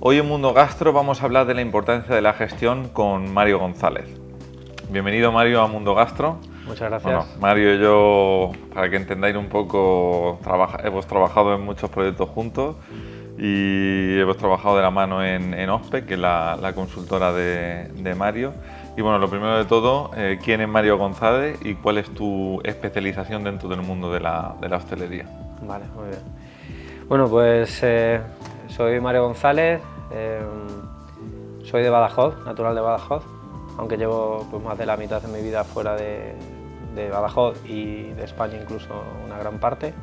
Hoy en Mundo Gastro vamos a hablar de la importancia de la gestión con Mario González. Bienvenido, Mario, a Mundo Gastro. Muchas gracias. Bueno, Mario y yo, para que entendáis un poco, hemos trabajado en muchos proyectos juntos y hemos trabajado de la mano en OSPE, que es la consultora de Mario. Y bueno, lo primero de todo, ¿quién es Mario González y cuál es tu especialización dentro del mundo de la hostelería? Vale, muy bien. Bueno, pues soy Mario González, soy de Badajoz, natural de Badajoz, aunque llevo pues, más de la mitad de mi vida fuera de Badajoz y de España incluso una gran parte.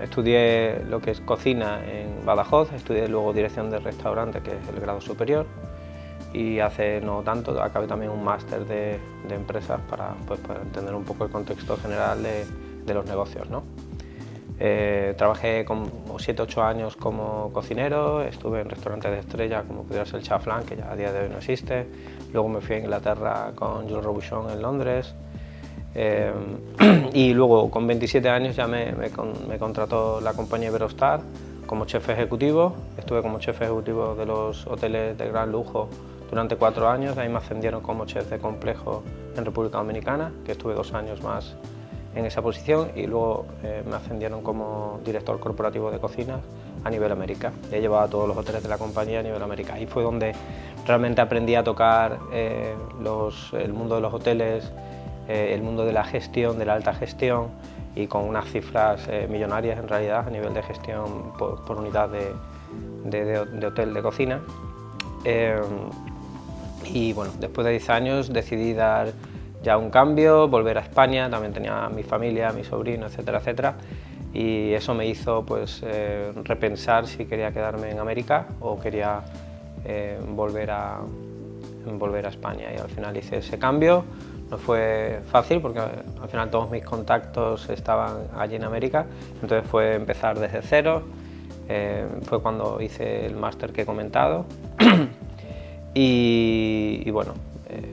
Estudié lo que es cocina en Badajoz, estudié luego dirección de restaurante, que es el grado superior, y hace no tanto acabé también un máster de empresas para entender un poco el contexto general de los negocios, ¿no? Trabajé como 7-8 años como cocinero, estuve en restaurantes de estrella como pudiera ser el Chaflan, que ya a día de hoy no existe. Luego me fui a Inglaterra con Jules Robuchon en Londres. Y luego con 27 años ya me contrató la compañía Iberostar como chef ejecutivo. Estuve como chef ejecutivo de los hoteles de gran lujo durante 4 años. De ahí me ascendieron como chef de complejo en República Dominicana, que estuve 2 años más en esa posición, y luego me ascendieron como director corporativo de cocina a nivel América. He llevado a todos los hoteles de la compañía a nivel América. Ahí fue donde realmente aprendí a tocar el mundo de los hoteles, el mundo de la gestión, de la alta gestión, y con unas cifras millonarias en realidad a nivel de gestión por unidad de hotel de cocina. Y bueno, después de 10 años decidí dar ya un cambio, volver a España. También tenía mi familia, mi sobrino, etcétera, etcétera, y eso me hizo pues repensar si quería quedarme en América o quería volver a España, y al final hice ese cambio. No fue fácil porque al final todos mis contactos estaban allí en América, entonces fue empezar desde cero. Fue cuando hice el máster que he comentado y bueno,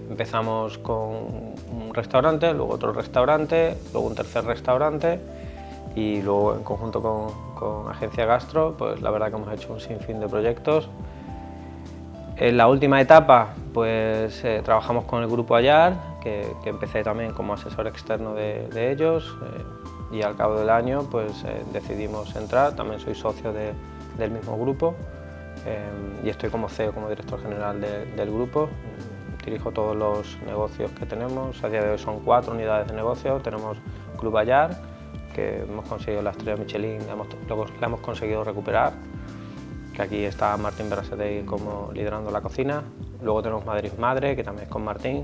empezamos con un restaurante, luego otro restaurante, luego un tercer restaurante, y luego en conjunto con Agencia Gastro, pues la verdad que hemos hecho un sinfín de proyectos. En la última etapa pues trabajamos con el Grupo Ayar, que empecé también como asesor externo de ellos, y al cabo del año pues decidimos entrar. También soy socio del mismo grupo, y estoy como CEO, como director general del grupo. Dirijo todos los negocios que tenemos. A día de hoy son 4 unidades de negocio. Tenemos Club Ayar, que hemos conseguido la estrella Michelin, la hemos conseguido recuperar, que aquí está Martín Berasategui como liderando la cocina. Luego tenemos Madrid Madre, que también es con Martín,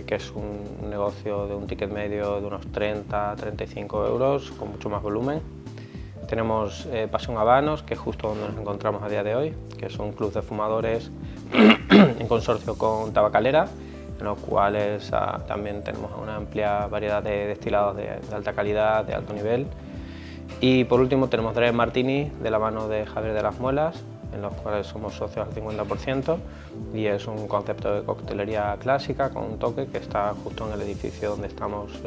que es un negocio de un ticket medio de unos 30-35 euros, con mucho más volumen. Tenemos Pasión Habanos, que es justo donde nos encontramos a día de hoy, que es un club de fumadores en consorcio con Tabacalera, en los cuales también tenemos una amplia variedad de destilados de alta calidad, de alto nivel. Y por último tenemos Dre Martini, de la mano de Javier de las Muelas, en los cuales somos socios al 50%, y es un concepto de coctelería clásica con un toque, que está justo en el edificio donde estamos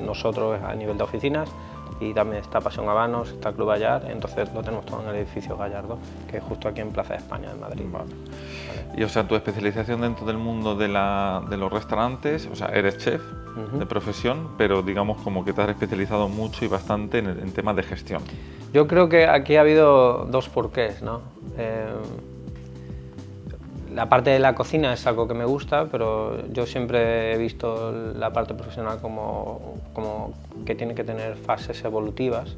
nosotros a nivel de oficinas. Y también está Pasión Habanos, está Club Ayar, entonces lo tenemos todo en el edificio Gallardo, que es justo aquí en Plaza de España, en Madrid. Vale. Y o sea, tu especialización dentro del mundo de los restaurantes, o sea, eres chef de profesión, pero digamos como que te has especializado mucho y bastante en temas de gestión. Yo creo que aquí ha habido 2 porqués, ¿no? La parte de la cocina es algo que me gusta, pero yo siempre he visto la parte profesional como que tiene que tener fases evolutivas,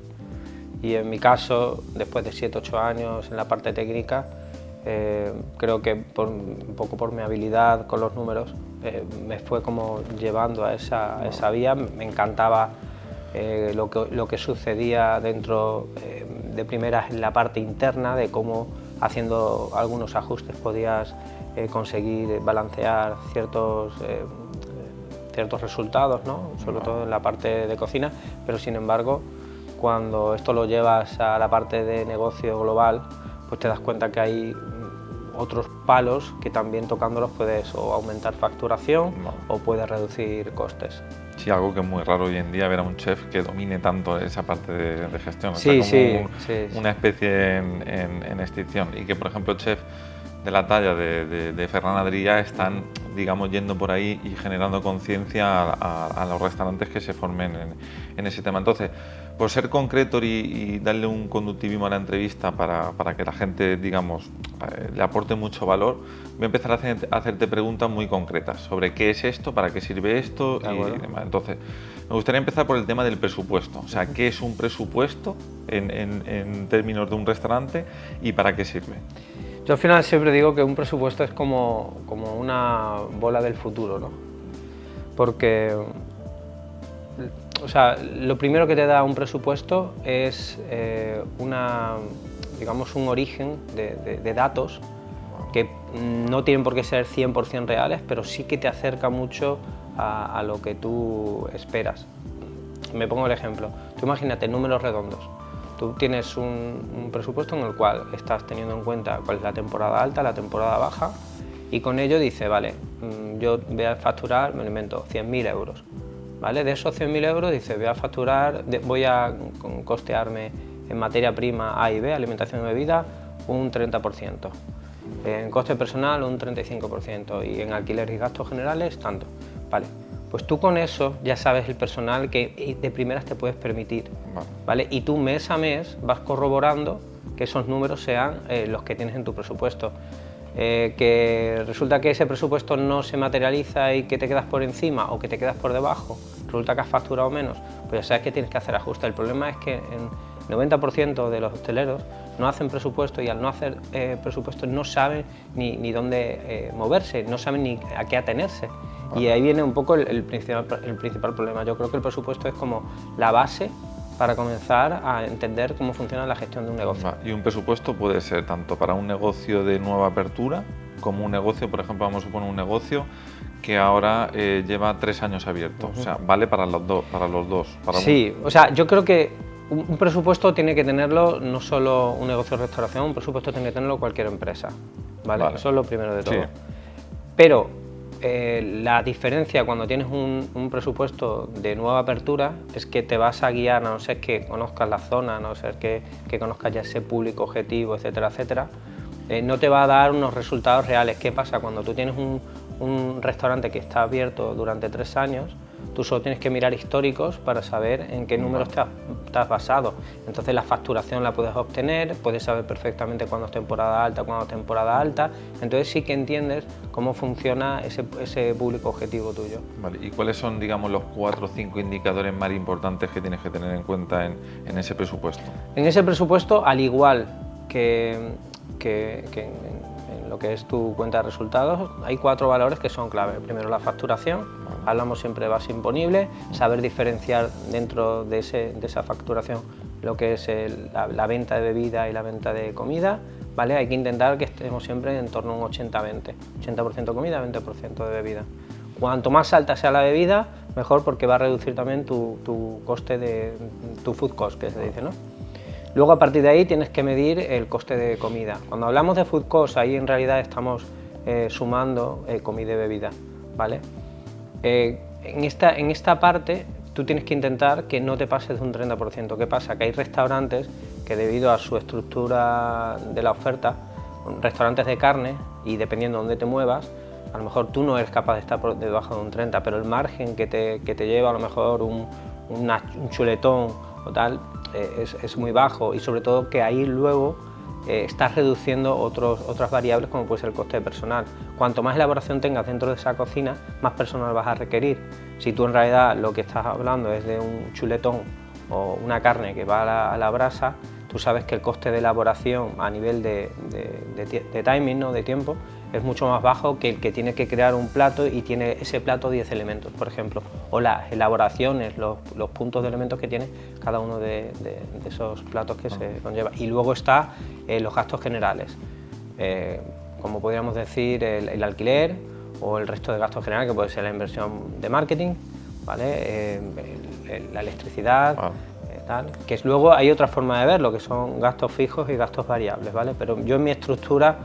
y en mi caso, después de 7-8 años en la parte técnica, creo que un poco por mi habilidad con los números, me fue como llevando a esa vía. Me encantaba lo que sucedía dentro de primeras en la parte interna, de cómo haciendo algunos ajustes podías conseguir balancear ciertos resultados, ¿no? Sobre todo en la parte de cocina, pero sin embargo cuando esto lo llevas a la parte de negocio global, pues te das cuenta que hay otros palos que también tocándolos puedes o aumentar facturación o puedes reducir costes. Sí, algo que es muy raro hoy en día, ver a un chef que domine tanto esa parte de gestión. Sí, o sea, como una especie en extinción. Y que, por ejemplo, chef de la talla de Ferran Adrià están, digamos, yendo por ahí y generando conciencia a los restaurantes que se formen en ese tema. Entonces, por ser concreto y darle un conductivismo a la entrevista para que la gente, digamos, le aporte mucho valor, voy a empezar a hacerte preguntas muy concretas sobre qué es esto, para qué sirve esto y demás. Entonces, me gustaría empezar por el tema del presupuesto. O sea, ¿qué es un presupuesto en términos de un restaurante y para qué sirve? Yo al final siempre digo que un presupuesto es como una bola del futuro, ¿no? Porque, o sea, lo primero que te da un presupuesto es digamos, un origen de datos que no tienen por qué ser 100% reales, pero sí que te acerca mucho a lo que tú esperas. Me pongo el ejemplo. Tú imagínate números redondos. Tú tienes un presupuesto en el cual estás teniendo en cuenta cuál es la temporada alta, la temporada baja, y con ello dice, vale, yo voy a facturar, me lo invento, 100.000 euros. ¿Vale? De esos 100.000 euros dice, voy a costearme en materia prima A y B, alimentación y bebida, un 30%. En coste personal un 35% y en alquiler y gastos generales tanto. Vale. Pues tú con eso ya sabes el personal que de primeras te puedes permitir, ¿vale? Y tú mes a mes vas corroborando que esos números sean los que tienes en tu presupuesto. Que resulta que ese presupuesto no se materializa y que te quedas por encima o que te quedas por debajo, resulta que has facturado menos, pues ya sabes que tienes que hacer ajustes. El problema es que el 90% de los hosteleros no hacen presupuesto y al no hacer presupuesto no saben ni dónde moverse, no saben ni a qué atenerse. Y ahí viene un poco el principal problema. Yo creo que el presupuesto es como la base para comenzar a entender cómo funciona la gestión de un negocio. Y un presupuesto puede ser tanto para un negocio de nueva apertura como un negocio, por ejemplo, vamos a suponer un negocio que ahora lleva 3 años abierto. O sea, vale para los dos. Sí, o sea, yo creo que un presupuesto tiene que tenerlo no solo un negocio de restauración, un presupuesto tiene que tenerlo cualquier empresa, ¿vale? Eso es lo primero de todo. Sí. Pero la diferencia cuando tienes un presupuesto de nueva apertura es que te vas a guiar, a no ser que conozcas la zona, a no ser que conozcas ya ese público objetivo, etcétera, etcétera, no te va a dar unos resultados reales. ¿Qué pasa? Cuando tú tienes un restaurante que está abierto durante 3 años, tú solo tienes que mirar históricos para saber en qué números te has basado. Entonces la facturación la puedes obtener, puedes saber perfectamente cuándo es temporada alta, cuándo es temporada alta. Entonces sí que entiendes cómo funciona ese público objetivo tuyo. Vale. ¿Y cuáles son, digamos, los 4 o 5 indicadores más importantes que tienes que tener en cuenta en ese presupuesto? En ese presupuesto, al igual que en lo que es tu cuenta de resultados, hay 4 valores que son clave. Primero, la facturación. Hablamos siempre de base imponible, saber diferenciar dentro de esa facturación lo que es la venta de bebida y la venta de comida, ¿vale? Hay que intentar que estemos siempre en torno a un 80-20, 80% comida, 20% de bebida. Cuanto más alta sea la bebida, mejor, porque va a reducir también tu coste tu food cost, que se dice, ¿no? Luego, a partir de ahí, tienes que medir el coste de comida. Cuando hablamos de food cost, ahí en realidad estamos sumando comida y bebida, ¿vale? En esta parte tú tienes que intentar que no te pases de un 30%. ¿Qué pasa? Que hay restaurantes que, debido a su estructura de la oferta, restaurantes de carne, y dependiendo de dónde te muevas, a lo mejor tú no eres capaz de estar por debajo de un 30%, pero el margen que te lleva a lo mejor un chuletón o tal es muy bajo, y sobre todo que ahí luego estás reduciendo otras variables, como puede ser el coste de personal. Cuanto más elaboración tengas dentro de esa cocina, más personal vas a requerir. Si tú en realidad lo que estás hablando es de un chuletón o una carne que va a la brasa, tú sabes que el coste de elaboración a nivel de timing, ¿no?, de tiempo, es mucho más bajo que el que tiene que crear un plato y tiene ese plato 10 elementos, por ejemplo, o las elaboraciones, los puntos de elementos que tiene cada uno de esos platos que se conlleva. Y luego está los gastos generales, como podríamos decir el alquiler o el resto de gastos generales, que puede ser la inversión de marketing, ¿vale? La electricidad, tal, que es, luego hay otra forma de verlo, que son gastos fijos y gastos variables, ¿vale? Pero yo en mi estructura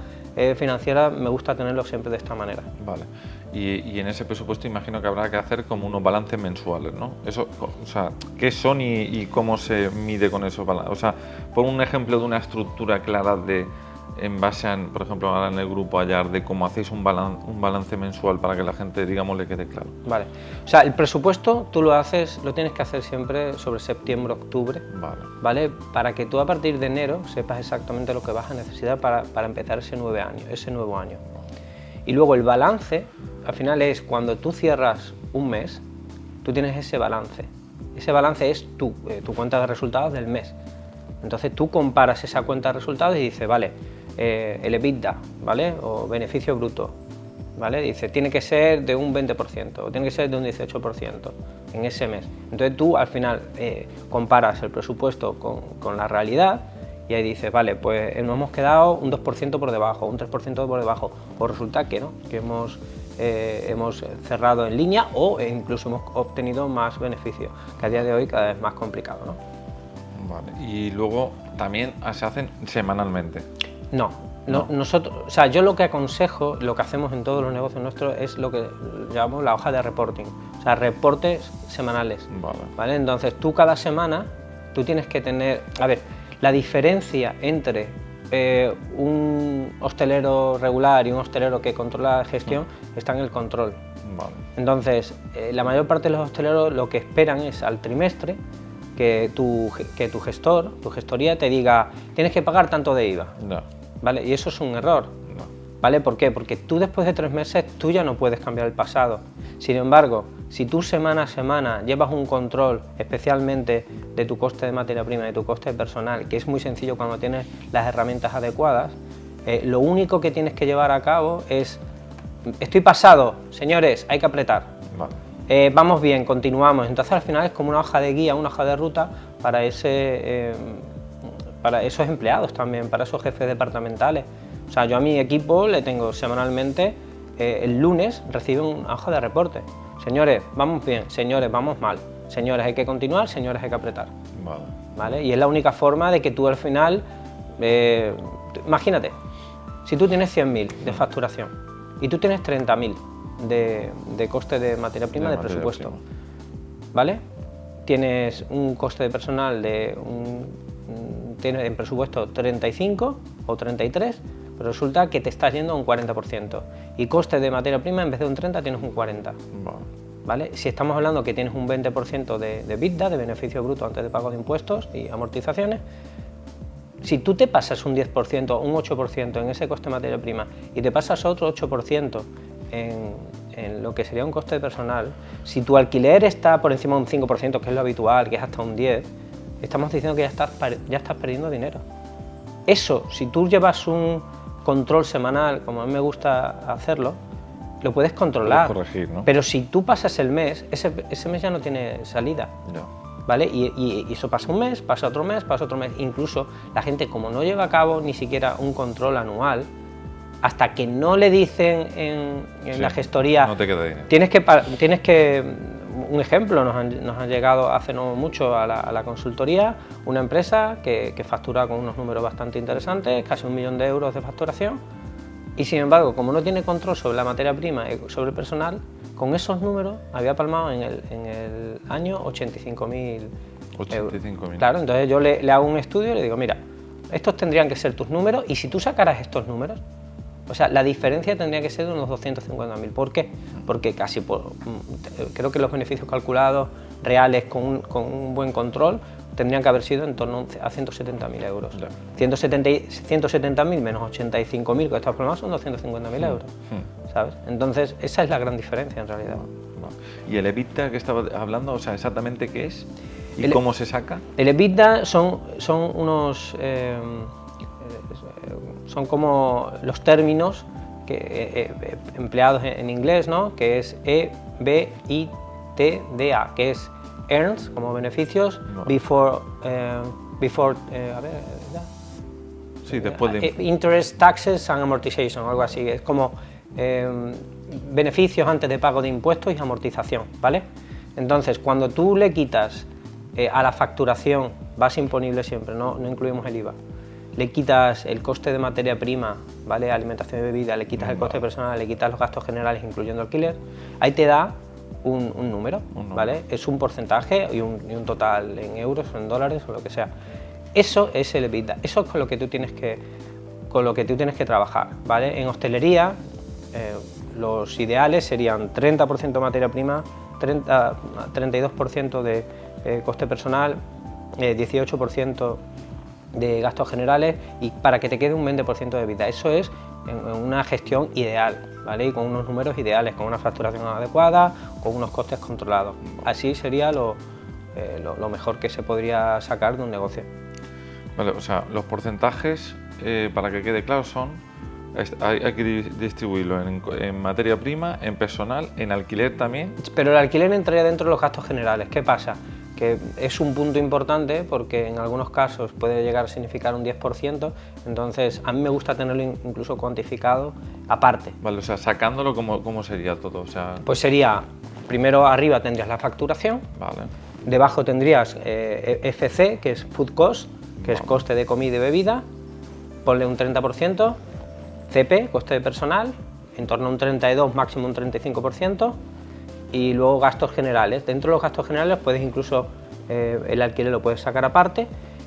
financiera me gusta tenerlo siempre de esta manera. Vale. Y en ese presupuesto imagino que habrá que hacer como unos balances mensuales, ¿no? Eso, o sea, ¿qué son y cómo se mide con esos balances? O sea, pon un ejemplo de una estructura clara en base a, por ejemplo, ahora en el grupo Ayar, de cómo hacéis un balance mensual para que la gente, digamos, le quede claro. Vale. O sea, el presupuesto tú lo tienes que hacer siempre sobre septiembre, octubre, ¿vale? Para que tú a partir de enero sepas exactamente lo que vas a necesitar para empezar ese nuevo año. Y luego el balance, al final es cuando tú cierras un mes, tú tienes ese balance. Ese balance es tu cuenta de resultados del mes. Entonces tú comparas esa cuenta de resultados y dices, vale, el EBITDA, ¿vale? O beneficio bruto, ¿vale? Dice, tiene que ser de un 20% o tiene que ser de un 18% en ese mes. Entonces tú al final comparas el presupuesto con la realidad y ahí dices, vale, pues nos hemos quedado un 2% por debajo, un 3% por debajo, o resulta que no, que hemos cerrado en línea o incluso hemos obtenido más beneficio, que a día de hoy cada vez más complicado, ¿no? Vale. Y luego también se hacen semanalmente. No. Nosotros, o sea, yo lo que aconsejo, lo que hacemos en todos los negocios nuestros es lo que llamamos la hoja de reporting, o sea, reportes semanales. ¿Vale? Entonces tú cada semana, tú tienes que tener, a ver, la diferencia entre un hostelero regular y un hostelero que controla la gestión está en el control. Vale. Entonces, la mayor parte de los hosteleros lo que esperan es al trimestre que tu gestor, tu gestoría te diga, tienes que pagar tanto de IVA. No. ¿Vale? Y eso es un error. No. ¿Vale? ¿Por qué? Porque tú después de 3 meses tú ya no puedes cambiar el pasado. Sin embargo, si tú semana a semana llevas un control, especialmente de tu coste de materia prima, de tu coste personal, que es muy sencillo cuando tienes las herramientas adecuadas, lo único que tienes que llevar a cabo es, estoy pasado, señores, hay que apretar. Vale. Vamos bien, continuamos. Entonces al final es como una hoja de guía, una hoja de ruta para esos empleados también, para esos jefes departamentales. O sea, yo a mi equipo le tengo semanalmente, el lunes recibe una hoja de reporte. Señores, vamos bien, señores, vamos mal. Señores, hay que continuar, señores, hay que apretar. ¿Vale? Y es la única forma de que tú al final, imagínate, si tú tienes 100.000 de facturación y tú tienes 30.000 de coste de materia prima de presupuesto, ¿vale? Tienes un coste de personal tienes en presupuesto 35 o 33, pero resulta que te estás yendo a un 40%. Y coste de materia prima, en vez de un 30, tienes un 40%. ¿Vale? Si estamos hablando que tienes un 20% de EBITDA, de beneficio bruto antes de pago de impuestos y amortizaciones, si tú te pasas un 10%, un 8% en ese coste de materia prima y te pasas otro 8% en lo que sería un coste de personal, si tu alquiler está por encima de un 5%, que es lo habitual, que es hasta un 10%, estamos diciendo que ya estás perdiendo dinero. Eso, si tú llevas un control semanal, como a mí me gusta hacerlo, lo puedes controlar. Puedes corregir, ¿no? Pero si tú pasas el mes, ese mes ya no tiene salida. No. ¿Vale? Y eso pasa un mes, pasa otro mes, pasa otro mes. Incluso la gente, como no lleva a cabo ni siquiera un control anual, hasta que no le dicen en la gestoría, no te queda dinero. Tienes que un ejemplo, nos han llegado hace no mucho a la consultoría una empresa que factura con unos números bastante interesantes, casi 1 millón de euros de facturación, y sin embargo, como no tiene control sobre la materia prima y sobre el personal, con esos números había palmado en el año 85.000 euros. 85.000. Claro, entonces yo le hago un estudio y le digo, mira, estos tendrían que ser tus números, y si tú sacaras estos números, o sea, la diferencia tendría que ser de unos 250.000. ¿Por qué? Porque creo que los beneficios calculados reales con un buen control tendrían que haber sido en torno a 170.000 euros. 170.000 menos 85.000 que estos problemas son 250.000 euros, ¿sabes? Entonces, esa es la gran diferencia en realidad. ¿Y el EBITDA que estaba hablando, o sea, exactamente qué es? ¿Y cómo se saca? El EBITDA son unos... son como los términos empleados en inglés, ¿no? Que es EBITDA, que es earned, como beneficios, before, sí, después de... interest, taxes and amortization, o algo así. Es como beneficios antes de pago de impuestos y amortización, ¿vale? Entonces, cuando tú le quitas a la facturación, base imponible siempre, no incluimos el IVA, le quitas el coste de materia prima, ¿vale? Alimentación y bebida, le quitas el coste personal, le quitas los gastos generales incluyendo alquiler, ahí te da un número, ¿vale? Es un porcentaje y un total en euros o en dólares o lo que sea. Eso es el EBITDA, eso es con lo que tú tienes que trabajar, ¿vale? En hostelería los ideales serían 30% materia prima, 32% de coste personal, 18% de gastos generales y para que te quede un 20% de EBITDA. Eso es en una gestión ideal, ¿vale? Y con unos números ideales, con una facturación adecuada, con unos costes controlados. Así sería lo mejor que se podría sacar de un negocio. Vale, o sea, los porcentajes, para que quede claro, hay que distribuirlo en materia prima, en personal, en alquiler también. Pero el alquiler entraría dentro de los gastos generales. ¿Qué pasa? Que es un punto importante porque en algunos casos puede llegar a significar un 10%, entonces a mí me gusta tenerlo incluso cuantificado aparte. Vale, o sea, sacándolo, ¿cómo sería todo? O sea... Pues sería, primero arriba tendrías la facturación, vale. Debajo tendrías FC, que es Food Cost, que es coste de comida y bebida, ponle un 30%, CP, coste de personal, en torno a un 32, máximo un 35%, y luego gastos generales. Dentro de los gastos generales puedes incluso, el alquiler lo puedes sacar aparte.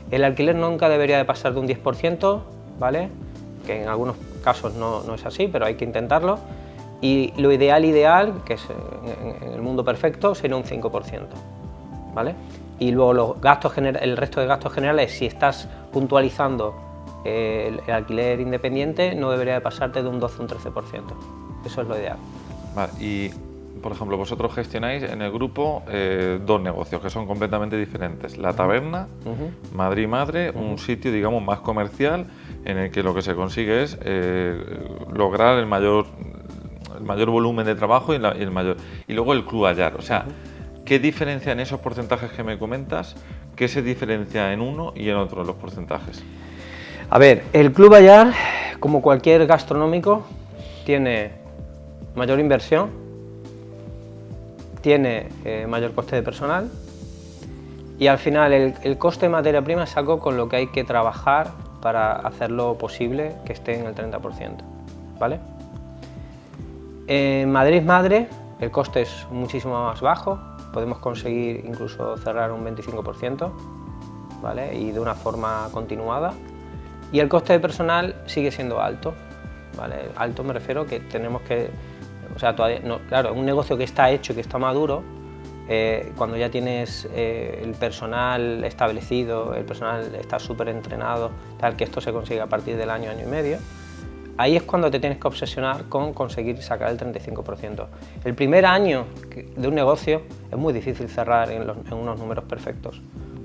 El alquiler nunca debería de pasar de un 10%, ¿vale? Que en algunos casos no es así, pero hay que intentarlo. Y lo ideal, que es en el mundo perfecto, sería un 5%, ¿vale? Y luego el resto de gastos generales, si estás puntualizando el alquiler independiente, no debería de pasarte de un 12 o un 13%. Eso es lo ideal. Vale, y por ejemplo, vosotros gestionáis en el grupo dos negocios que son completamente diferentes. La taberna, Madrid Madre, un sitio, digamos, más comercial en el que lo que se consigue es lograr el mayor volumen de trabajo y luego el Club Ayar. O sea, ¿qué diferencia en esos porcentajes que me comentas? ¿Qué se diferencia en uno y en otro los porcentajes? A ver, el Club Ayar, como cualquier gastronómico, tiene mayor inversión, tiene mayor coste de personal y al final el coste de materia prima es algo con lo que hay que trabajar para hacerlo posible que esté en el 30%, ¿vale? En Madrid Madre el coste es muchísimo más bajo, podemos conseguir incluso cerrar un 25%, ¿vale? Y de una forma continuada, y el coste de personal sigue siendo alto, ¿vale? Alto me refiero que tenemos que... O sea, todavía no, claro, un negocio que está hecho y que está maduro, cuando ya tienes el personal establecido, el personal está súper entrenado, tal, que esto se consigue a partir del año y medio, ahí es cuando te tienes que obsesionar con conseguir sacar el 35%. El primer año de un negocio es muy difícil cerrar en unos números perfectos.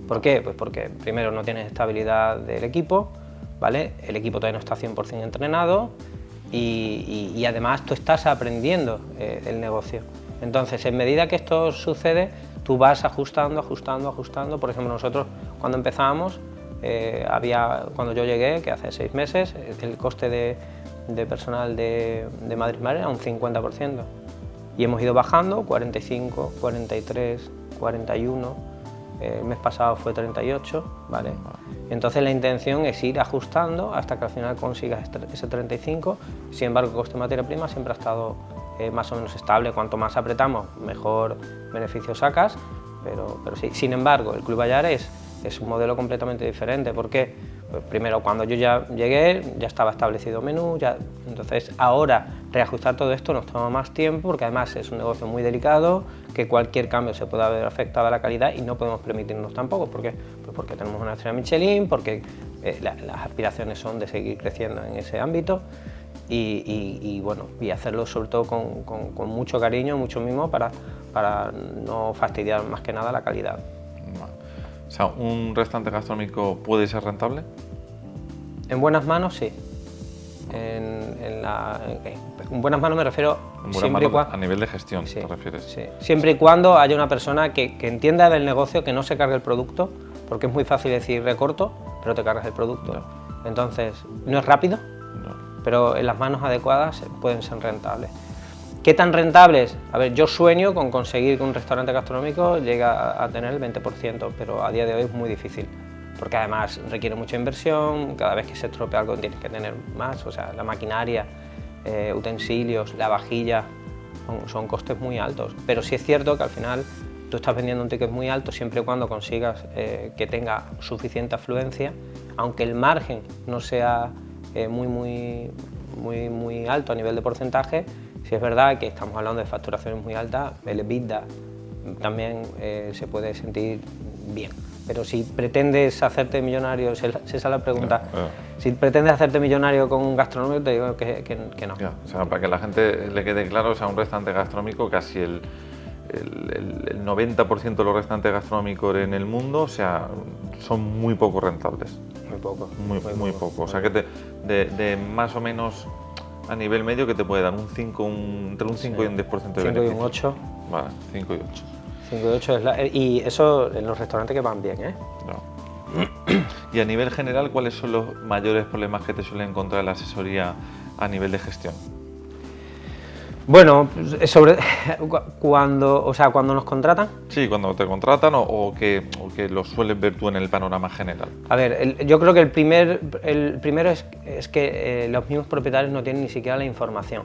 ¿Por qué? Pues porque primero no tienes estabilidad del equipo, ¿vale? El equipo todavía no está 100% entrenado, y además tú estás aprendiendo el negocio. Entonces, en medida que esto sucede, tú vas ajustando. Por ejemplo, nosotros cuando empezábamos, cuando yo llegué, que hace 6 meses, el coste de personal de Madrid Madre era un 50%. Y hemos ido bajando, 45, 43, 41, el mes pasado fue 38, ¿vale? Entonces la intención es ir ajustando hasta que al final consigas ese 35, sin embargo el coste de materia prima siempre ha estado más o menos estable, cuanto más apretamos mejor beneficio sacas, pero sí. Sin embargo el Club Ayar es un modelo completamente diferente, porque pues primero cuando yo ya llegué ya estaba establecido menú, entonces ahora reajustar todo esto nos toma más tiempo porque además es un negocio muy delicado, que cualquier cambio se puede haber afectado a la calidad y no podemos permitirnos tampoco, porque tenemos una estrella Michelin, porque las aspiraciones son de seguir creciendo en ese ámbito y hacerlo sobre todo con mucho cariño, mucho mimo para no fastidiar más que nada la calidad. O sea, ¿un restaurante gastronómico puede ser rentable? En buenas manos, sí. En buenas manos me refiero siempre y cuando... A nivel de gestión, sí, ¿te refieres? Sí. Siempre y cuando haya una persona que entienda del negocio, que no se cargue el producto, porque es muy fácil decir recorto, pero te cargas el producto. No. Entonces, no es rápido, pero en las manos adecuadas pueden ser rentables. ¿Qué tan rentables? A ver, yo sueño con conseguir que un restaurante gastronómico llegue a tener el 20%, pero a día de hoy es muy difícil, porque además requiere mucha inversión, cada vez que se estropea algo tienes que tener más, o sea, la maquinaria, utensilios, la vajilla, son costes muy altos, pero sí es cierto que al final tú estás vendiendo un ticket muy alto siempre y cuando consigas que tenga suficiente afluencia, aunque el margen no sea muy alto a nivel de porcentaje. Si es verdad que estamos hablando de facturaciones muy altas, el EBITDA también se puede sentir bien. Pero si pretendes hacerte millonario, si esa es la pregunta, si pretendes hacerte millonario con un gastronómico, te digo que no. Ya, o sea, para que la gente le quede claro, o sea, un restaurante gastronómico, casi el 90% de los restaurantes gastronómicos en el mundo, o sea, son muy poco rentables. Muy poco. Muy poco. O sea, que de más o menos a nivel medio, que te puede dar un 5, entre un 5 y un 10% de 5 y beneficio. un 8. Vale, 5 y 8. 5 y 8 y eso en los restaurantes que van bien, ¿eh? No. Y a nivel general, ¿cuáles son los mayores problemas que te suele encontrar la asesoría a nivel de gestión? Bueno, cuando nos contratan. Sí, cuando te contratan o que lo sueles ver tú en el panorama general. A ver, yo creo que el primero es que los mismos propietarios no tienen ni siquiera la información.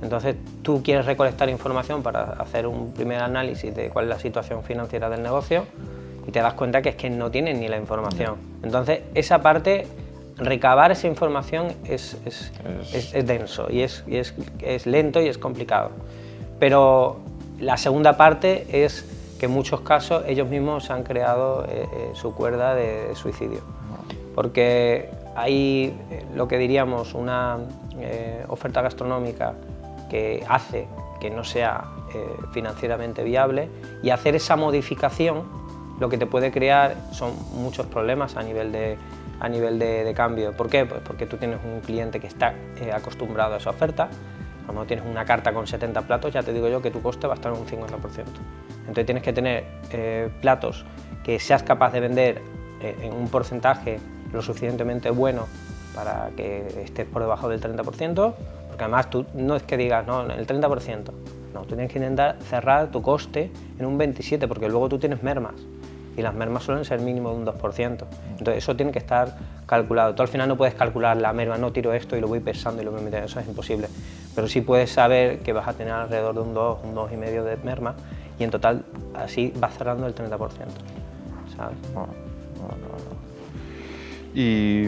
Entonces tú quieres recolectar información para hacer un primer análisis de cuál es la situación financiera del negocio y te das cuenta que es que no tienen ni la información. Entonces esa parte, recabar esa información es denso y es lento y es complicado. Pero la segunda parte es que en muchos casos ellos mismos han creado su cuerda de suicidio. Porque hay lo que diríamos una oferta gastronómica que hace que no sea financieramente viable, y hacer esa modificación lo que te puede crear son muchos problemas a nivel de cambio. ¿Por qué? Pues porque tú tienes un cliente que está acostumbrado a esa oferta. Cuando tienes una carta con 70 platos, ya te digo yo que tu coste va a estar en un 50%. Entonces tienes que tener platos que seas capaz de vender en un porcentaje lo suficientemente bueno para que estés por debajo del 30%, porque además tú no es que digas, no, el 30%, no, tú tienes que intentar cerrar tu coste en un 27%, porque luego tú tienes mermas, y las mermas suelen ser mínimo de un 2%, entonces eso tiene que estar calculado. Tú al final no puedes calcular la merma, no tiro esto y lo voy pesando y lo voy metiendo, eso es imposible, pero sí puedes saber que vas a tener alrededor de un 2,5% de merma, y en total así vas cerrando el 30%, ¿sabes? Y,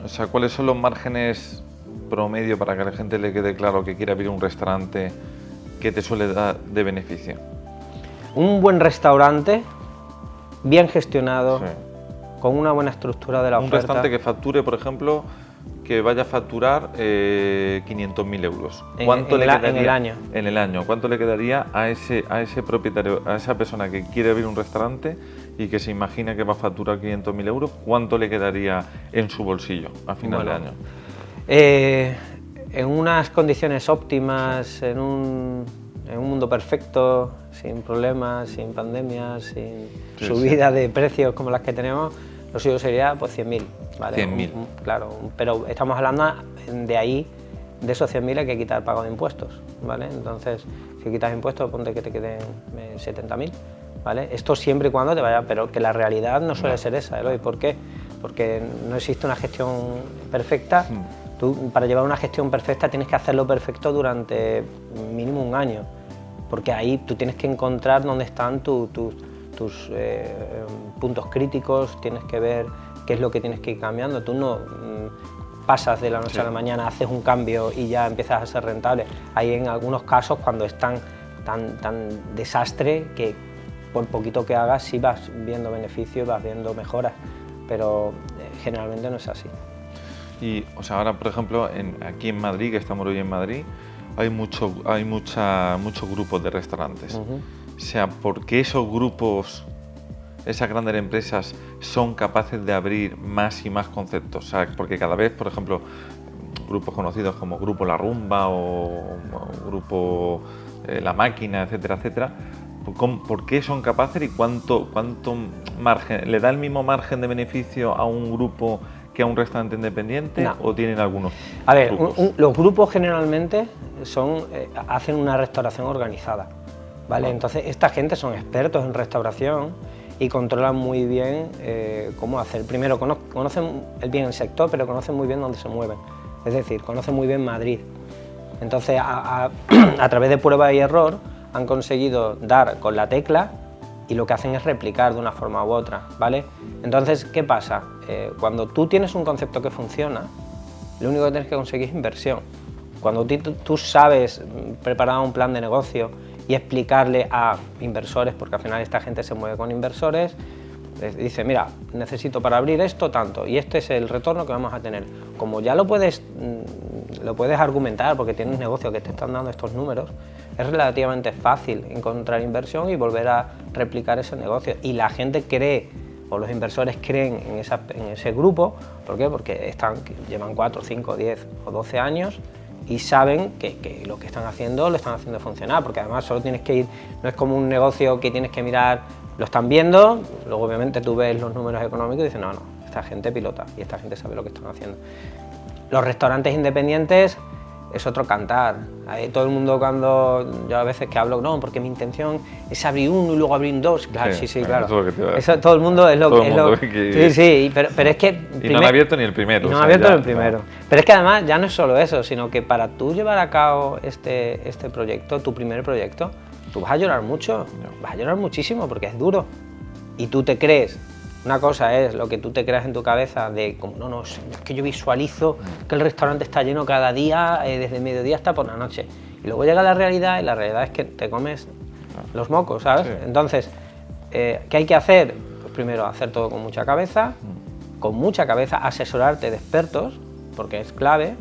o sea, ¿cuáles son los márgenes promedio para que a la gente le quede claro que quiere abrir un restaurante que te suele dar de beneficio? Un buen restaurante, bien gestionado, sí, con una buena estructura de la oferta. Un restaurante que facture, por ejemplo, que vaya a facturar 500.000 euros. ¿Cuánto le quedaría, en el año? En el año. ¿Cuánto le quedaría a ese propietario, a esa persona que quiere abrir un restaurante y que se imagina que va a facturar 500.000 euros? ¿Cuánto le quedaría en su bolsillo a final de año? En unas condiciones óptimas, sí, en un mundo perfecto, sin problemas, sin pandemias, sin subida de precios como las que tenemos, lo suyo sería pues 100.000, ¿vale? 100.000. Claro, pero estamos hablando de ahí, de esos 100.000 hay que quitar pago de impuestos, ¿vale? Entonces, si quitas impuestos, ponte que te queden 70.000, ¿vale? Esto siempre y cuando te vaya, pero que la realidad no suele ser esa, Eloy. ¿Por qué? Porque no existe una gestión perfecta. Tú, para llevar una gestión perfecta, tienes que hacerlo perfecto durante mínimo un año, porque ahí tú tienes que encontrar dónde están tus puntos críticos, tienes que ver qué es lo que tienes que ir cambiando. Tú no pasas de la noche a la mañana, haces un cambio y ya empiezas a ser rentable. Hay en algunos casos cuando es tan desastre que por poquito que hagas sí vas viendo beneficios, vas viendo mejoras, pero generalmente no es así. Y, o sea, ahora, por ejemplo, aquí en Madrid, que estamos hoy en Madrid, hay muchos grupos de restaurantes. O sea, ¿por qué esos grupos, esas grandes empresas, son capaces de abrir más y más conceptos? O sea, porque cada vez, por ejemplo, grupos conocidos como Grupo La Rumba o Grupo La Máquina, etcétera, etcétera, ¿por qué son capaces y cuánto margen? ¿Le da el mismo margen de beneficio a un grupo que a un restaurante independiente No. o tienen algunos A ver, trucos? los grupos generalmente hacen una restauración organizada, ¿vale? Vale. Entonces, esta gente son expertos en restauración y controlan muy bien cómo hacer. Primero, conocen bien el sector, pero conocen muy bien dónde se mueven. Es decir, conocen muy bien Madrid. Entonces, a través de prueba y error, han conseguido dar con la tecla y lo que hacen es replicar de una forma u otra, ¿vale? Entonces, ¿qué pasa? Cuando tú tienes un concepto que funciona, lo único que tienes que conseguir es inversión. Cuando tú sabes preparar un plan de negocio y explicarle a inversores, porque al final esta gente se mueve con inversores, les dice, mira, necesito para abrir esto tanto y este es el retorno que vamos a tener. Como ya lo puedes argumentar porque tienes negocios que te están dando estos números, es relativamente fácil encontrar inversión y volver a replicar ese negocio. Y la gente cree, o los inversores creen en ese grupo, ¿por qué? Porque llevan 4, 5, 10 o 12 años y saben que lo que están haciendo lo están haciendo funcionar, porque además solo tienes que ir, no es como un negocio que tienes que mirar, lo están viendo, luego obviamente tú ves los números económicos y dices, no, esta gente pilota y esta gente sabe lo que están haciendo. Los restaurantes independientes es otro cantar. Todo el mundo cuando yo a veces que hablo, no, porque mi intención es abrir uno y luego abrir dos. Claro, sí, claro. Eso todo el mundo es lo que... Sí, pero es que... Y no han abierto ni el primero. No han abierto ni el primero. Pero es que además ya no es solo eso, sino que para tú llevar a cabo este proyecto, tu primer proyecto, tú vas a llorar mucho, vas a llorar muchísimo porque es duro. Y tú te crees... Una cosa es lo que tú te creas en tu cabeza de, como, no, es que yo visualizo que el restaurante está lleno cada día, desde el mediodía hasta por la noche. Y luego llega la realidad y la realidad es que te comes los mocos, ¿sabes? Sí. Entonces, ¿qué hay que hacer? Pues primero, hacer todo con mucha cabeza, asesorarte de expertos, porque es clave,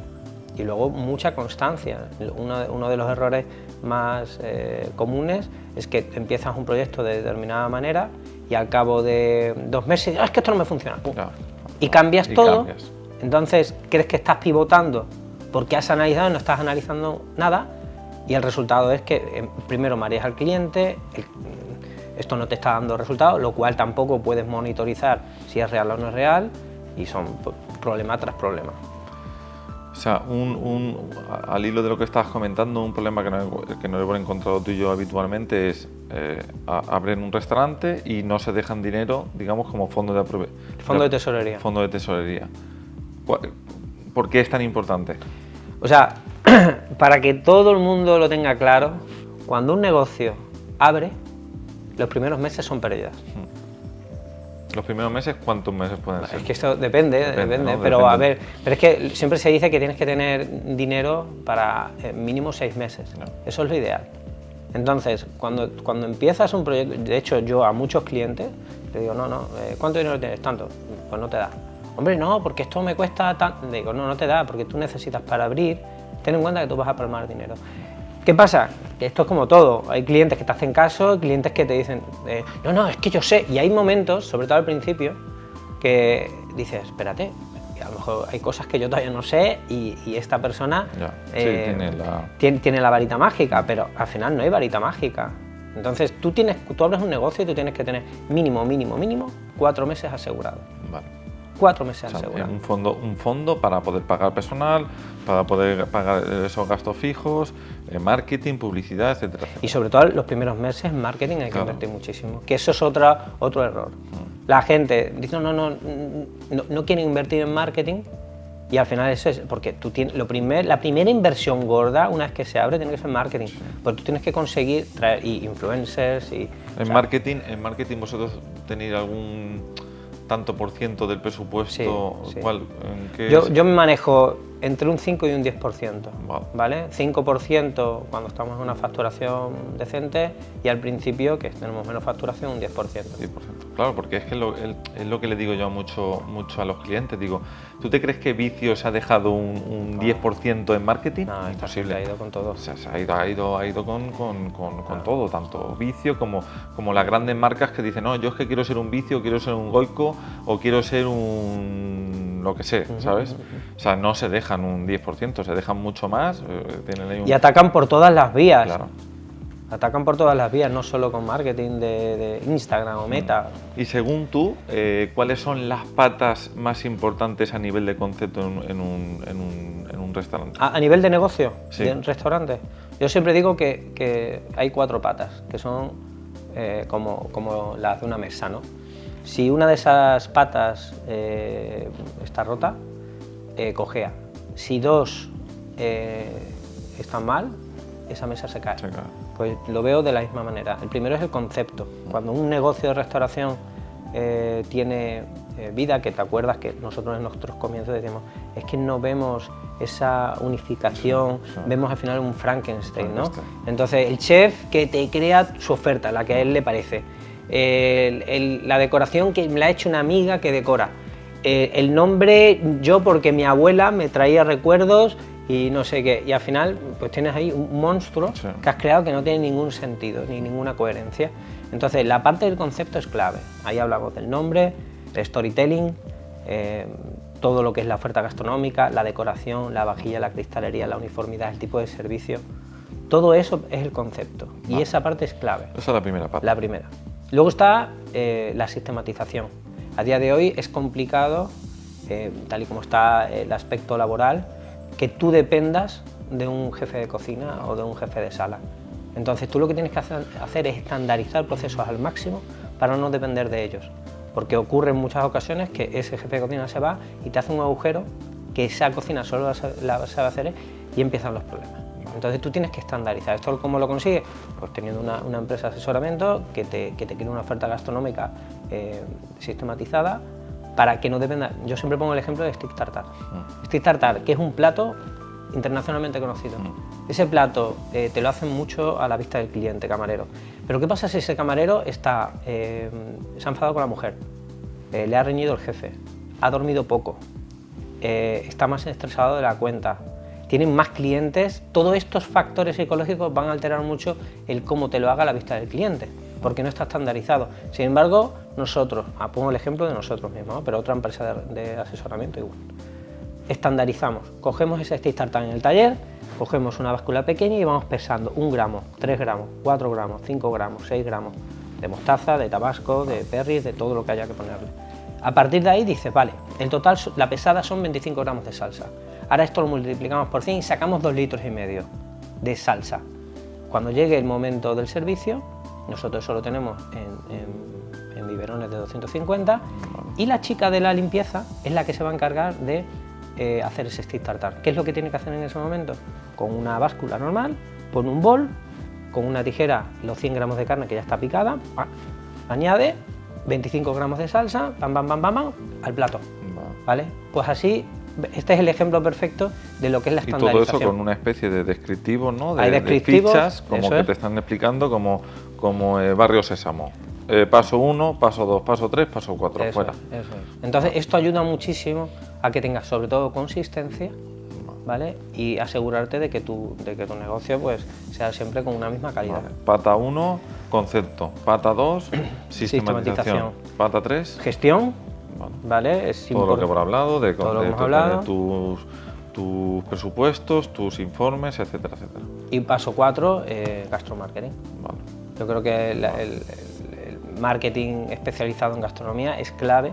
y luego mucha constancia. Uno de los errores más comunes es que empiezas un proyecto de determinada manera y al cabo de 2 meses, es que esto no me funciona, y cambias todo. Entonces crees que estás pivotando porque has analizado y no estás analizando nada y el resultado es que primero mareas al cliente, esto no te está dando resultados, lo cual tampoco puedes monitorizar si es real o no es real y son problema tras problema. O sea, al hilo de lo que estabas comentando, un problema que no hemos encontrado tú y yo habitualmente es abren un restaurante y no se dejan dinero, digamos, como fondo de tesorería. Fondo de tesorería. ¿Por qué es tan importante? O sea, para que todo el mundo lo tenga claro, cuando un negocio abre, los primeros meses son pérdidas. ¿Los primeros meses cuántos meses pueden ser? Es que esto depende, ¿no? Pero a ver, pero es que siempre se dice que tienes que tener dinero para mínimo 6 meses. No. Eso es lo ideal. Entonces, cuando empiezas un proyecto, de hecho yo a muchos clientes le digo, ¿cuánto dinero tienes? Tanto, pues no te da. Hombre, no, porque esto me cuesta tanto. Digo, no te da, porque tú necesitas para abrir, ten en cuenta que tú vas a palmar dinero. ¿Qué pasa? Que esto es como todo, hay clientes que te hacen caso, clientes que te dicen, es que yo sé, y hay momentos, sobre todo al principio, que dices, espérate, a lo mejor hay cosas que yo todavía no sé y esta persona tiene la varita mágica, pero al final no hay varita mágica. Entonces tú abres un negocio y tú tienes que tener mínimo 4 meses asegurados. Vale. 4 meses asegurados. Un fondo para poder pagar personal, para poder pagar esos gastos fijos, marketing, publicidad, etcétera. Y sobre todo los primeros meses en marketing hay que invertir muchísimo, que eso es otro error. La gente dice, no quieren invertir en marketing y al final eso es porque tú tienes, la primera inversión gorda, una vez que se abre, tiene que ser marketing. Porque tú tienes que conseguir traer influencers y... En marketing vosotros tenéis algún tanto por ciento del presupuesto, sí. Yo me manejo entre un 5 y un 10%, ¿vale? 5% cuando estamos en una facturación decente y al principio, que tenemos menos facturación, un 10%. 10%. Claro, porque es que es lo que le digo yo mucho a los clientes, digo, ¿tú te crees que Vicio se ha dejado un 10% en marketing? No, imposible. Ha ido con todo. O sea, se ha ido con todo, tanto Vicio como las grandes marcas que dicen, no, yo es que quiero ser un Vicio, quiero ser un Goico o quiero ser un lo que sé, ¿sabes? O sea, no se dejan un 10%, se dejan mucho más. Y atacan por todas las vías. Claro. Atacan por todas las vías, no solo con marketing de Instagram o Meta. Y según tú, ¿cuáles son las patas más importantes a nivel de concepto en un restaurante? A nivel de negocio, Sí. de un restaurante, yo siempre digo que hay 4 patas, que son como las de una mesa, ¿no? Si una de esas patas está rota, cojea. Si 2 están mal, esa mesa se cae. Pues lo veo de la misma manera. El primero es el concepto. Cuando un negocio de restauración tiene vida, que te acuerdas que nosotros en nuestros comienzos decimos, es que no vemos esa unificación, vemos al final un Frankenstein, ¿no? Entonces el chef que te crea su oferta, la que a él le parece, la decoración que me la ha hecho una amiga que decora, el nombre yo porque mi abuela me traía recuerdos y no sé qué, y al final pues tienes ahí un monstruo que has creado que no tiene ningún sentido ni ninguna coherencia. Entonces la parte del concepto es clave, ahí hablamos del nombre, del storytelling, todo lo que es la oferta gastronómica, la decoración, la vajilla, la cristalería, la uniformidad, el tipo de servicio, todo eso es el concepto y esa parte es clave. Esa es la primera parte. La primera. Luego está la sistematización. A día de hoy es complicado, tal y como está el aspecto laboral, que tú dependas de un jefe de cocina o de un jefe de sala. Entonces tú lo que tienes que hacer es estandarizar procesos al máximo para no depender de ellos. Porque ocurre en muchas ocasiones que ese jefe de cocina se va y te hace un agujero que esa cocina solo la sabe hacer y empiezan los problemas. Entonces tú tienes que estandarizar. ¿Esto cómo lo consigues? Pues teniendo una empresa de asesoramiento que te cree una oferta gastronómica sistematizada para que no dependa. Yo siempre pongo el ejemplo de Stick Tartar. Stick Tartar, que es un plato internacionalmente conocido. Ese plato te lo hacen mucho a la vista del cliente, camarero. Pero ¿qué pasa si ese camarero se ha enfadado con la mujer? Le ha reñido el jefe, ha dormido poco, está más estresado de la cuenta, tienen más clientes? Todos estos factores psicológicos van a alterar mucho el cómo te lo haga a la vista del cliente, porque no está estandarizado. Sin embargo, nosotros, pongo el ejemplo de nosotros mismos, ¿no? Pero otra empresa de asesoramiento igual. Estandarizamos, cogemos ese Stick Tartar en el taller, cogemos una báscula pequeña y vamos pesando 1 gramo, 3 gramos, 4 gramos, 5 gramos, 6 gramos de mostaza, de tabasco, de perris, de todo lo que haya que ponerle. A partir de ahí dices, vale, el total, la pesada son 25 gramos de salsa. Ahora esto lo multiplicamos por 100 y sacamos 2,5 litros de salsa. Cuando llegue el momento del servicio, nosotros eso lo tenemos en biberones de 250 y la chica de la limpieza es la que se va a encargar de hacer ese Stick Tartar. ¿Qué es lo que tiene que hacer en ese momento? Con una báscula normal, pone un bol, con una tijera los 100 gramos de carne que ya está picada, añade 25 gramos de salsa, pam, pam, pam, pam, pam, al plato. ¿Vale? Pues así, este es el ejemplo perfecto de lo que es la estandarización. Y todo eso con una especie de descriptivo, ¿no? Hay descriptivos, de fichas, como que te están explicando como Barrio Sésamo. Paso 1, paso 2, paso 3, paso 4, fuera. Eso es. Entonces esto ayuda muchísimo a que tengas sobre todo consistencia, ¿vale? Y asegurarte de que tu negocio pues sea siempre con una misma calidad. Vale. Pata 1, concepto. Pata 2, sistematización. Pata 3, gestión, ¿vale? Es todo lo que hemos hablado, de tener tus presupuestos, tus informes, etcétera, etcétera. Y paso 4, gastromarketing. Vale. Yo creo que el marketing especializado en gastronomía es clave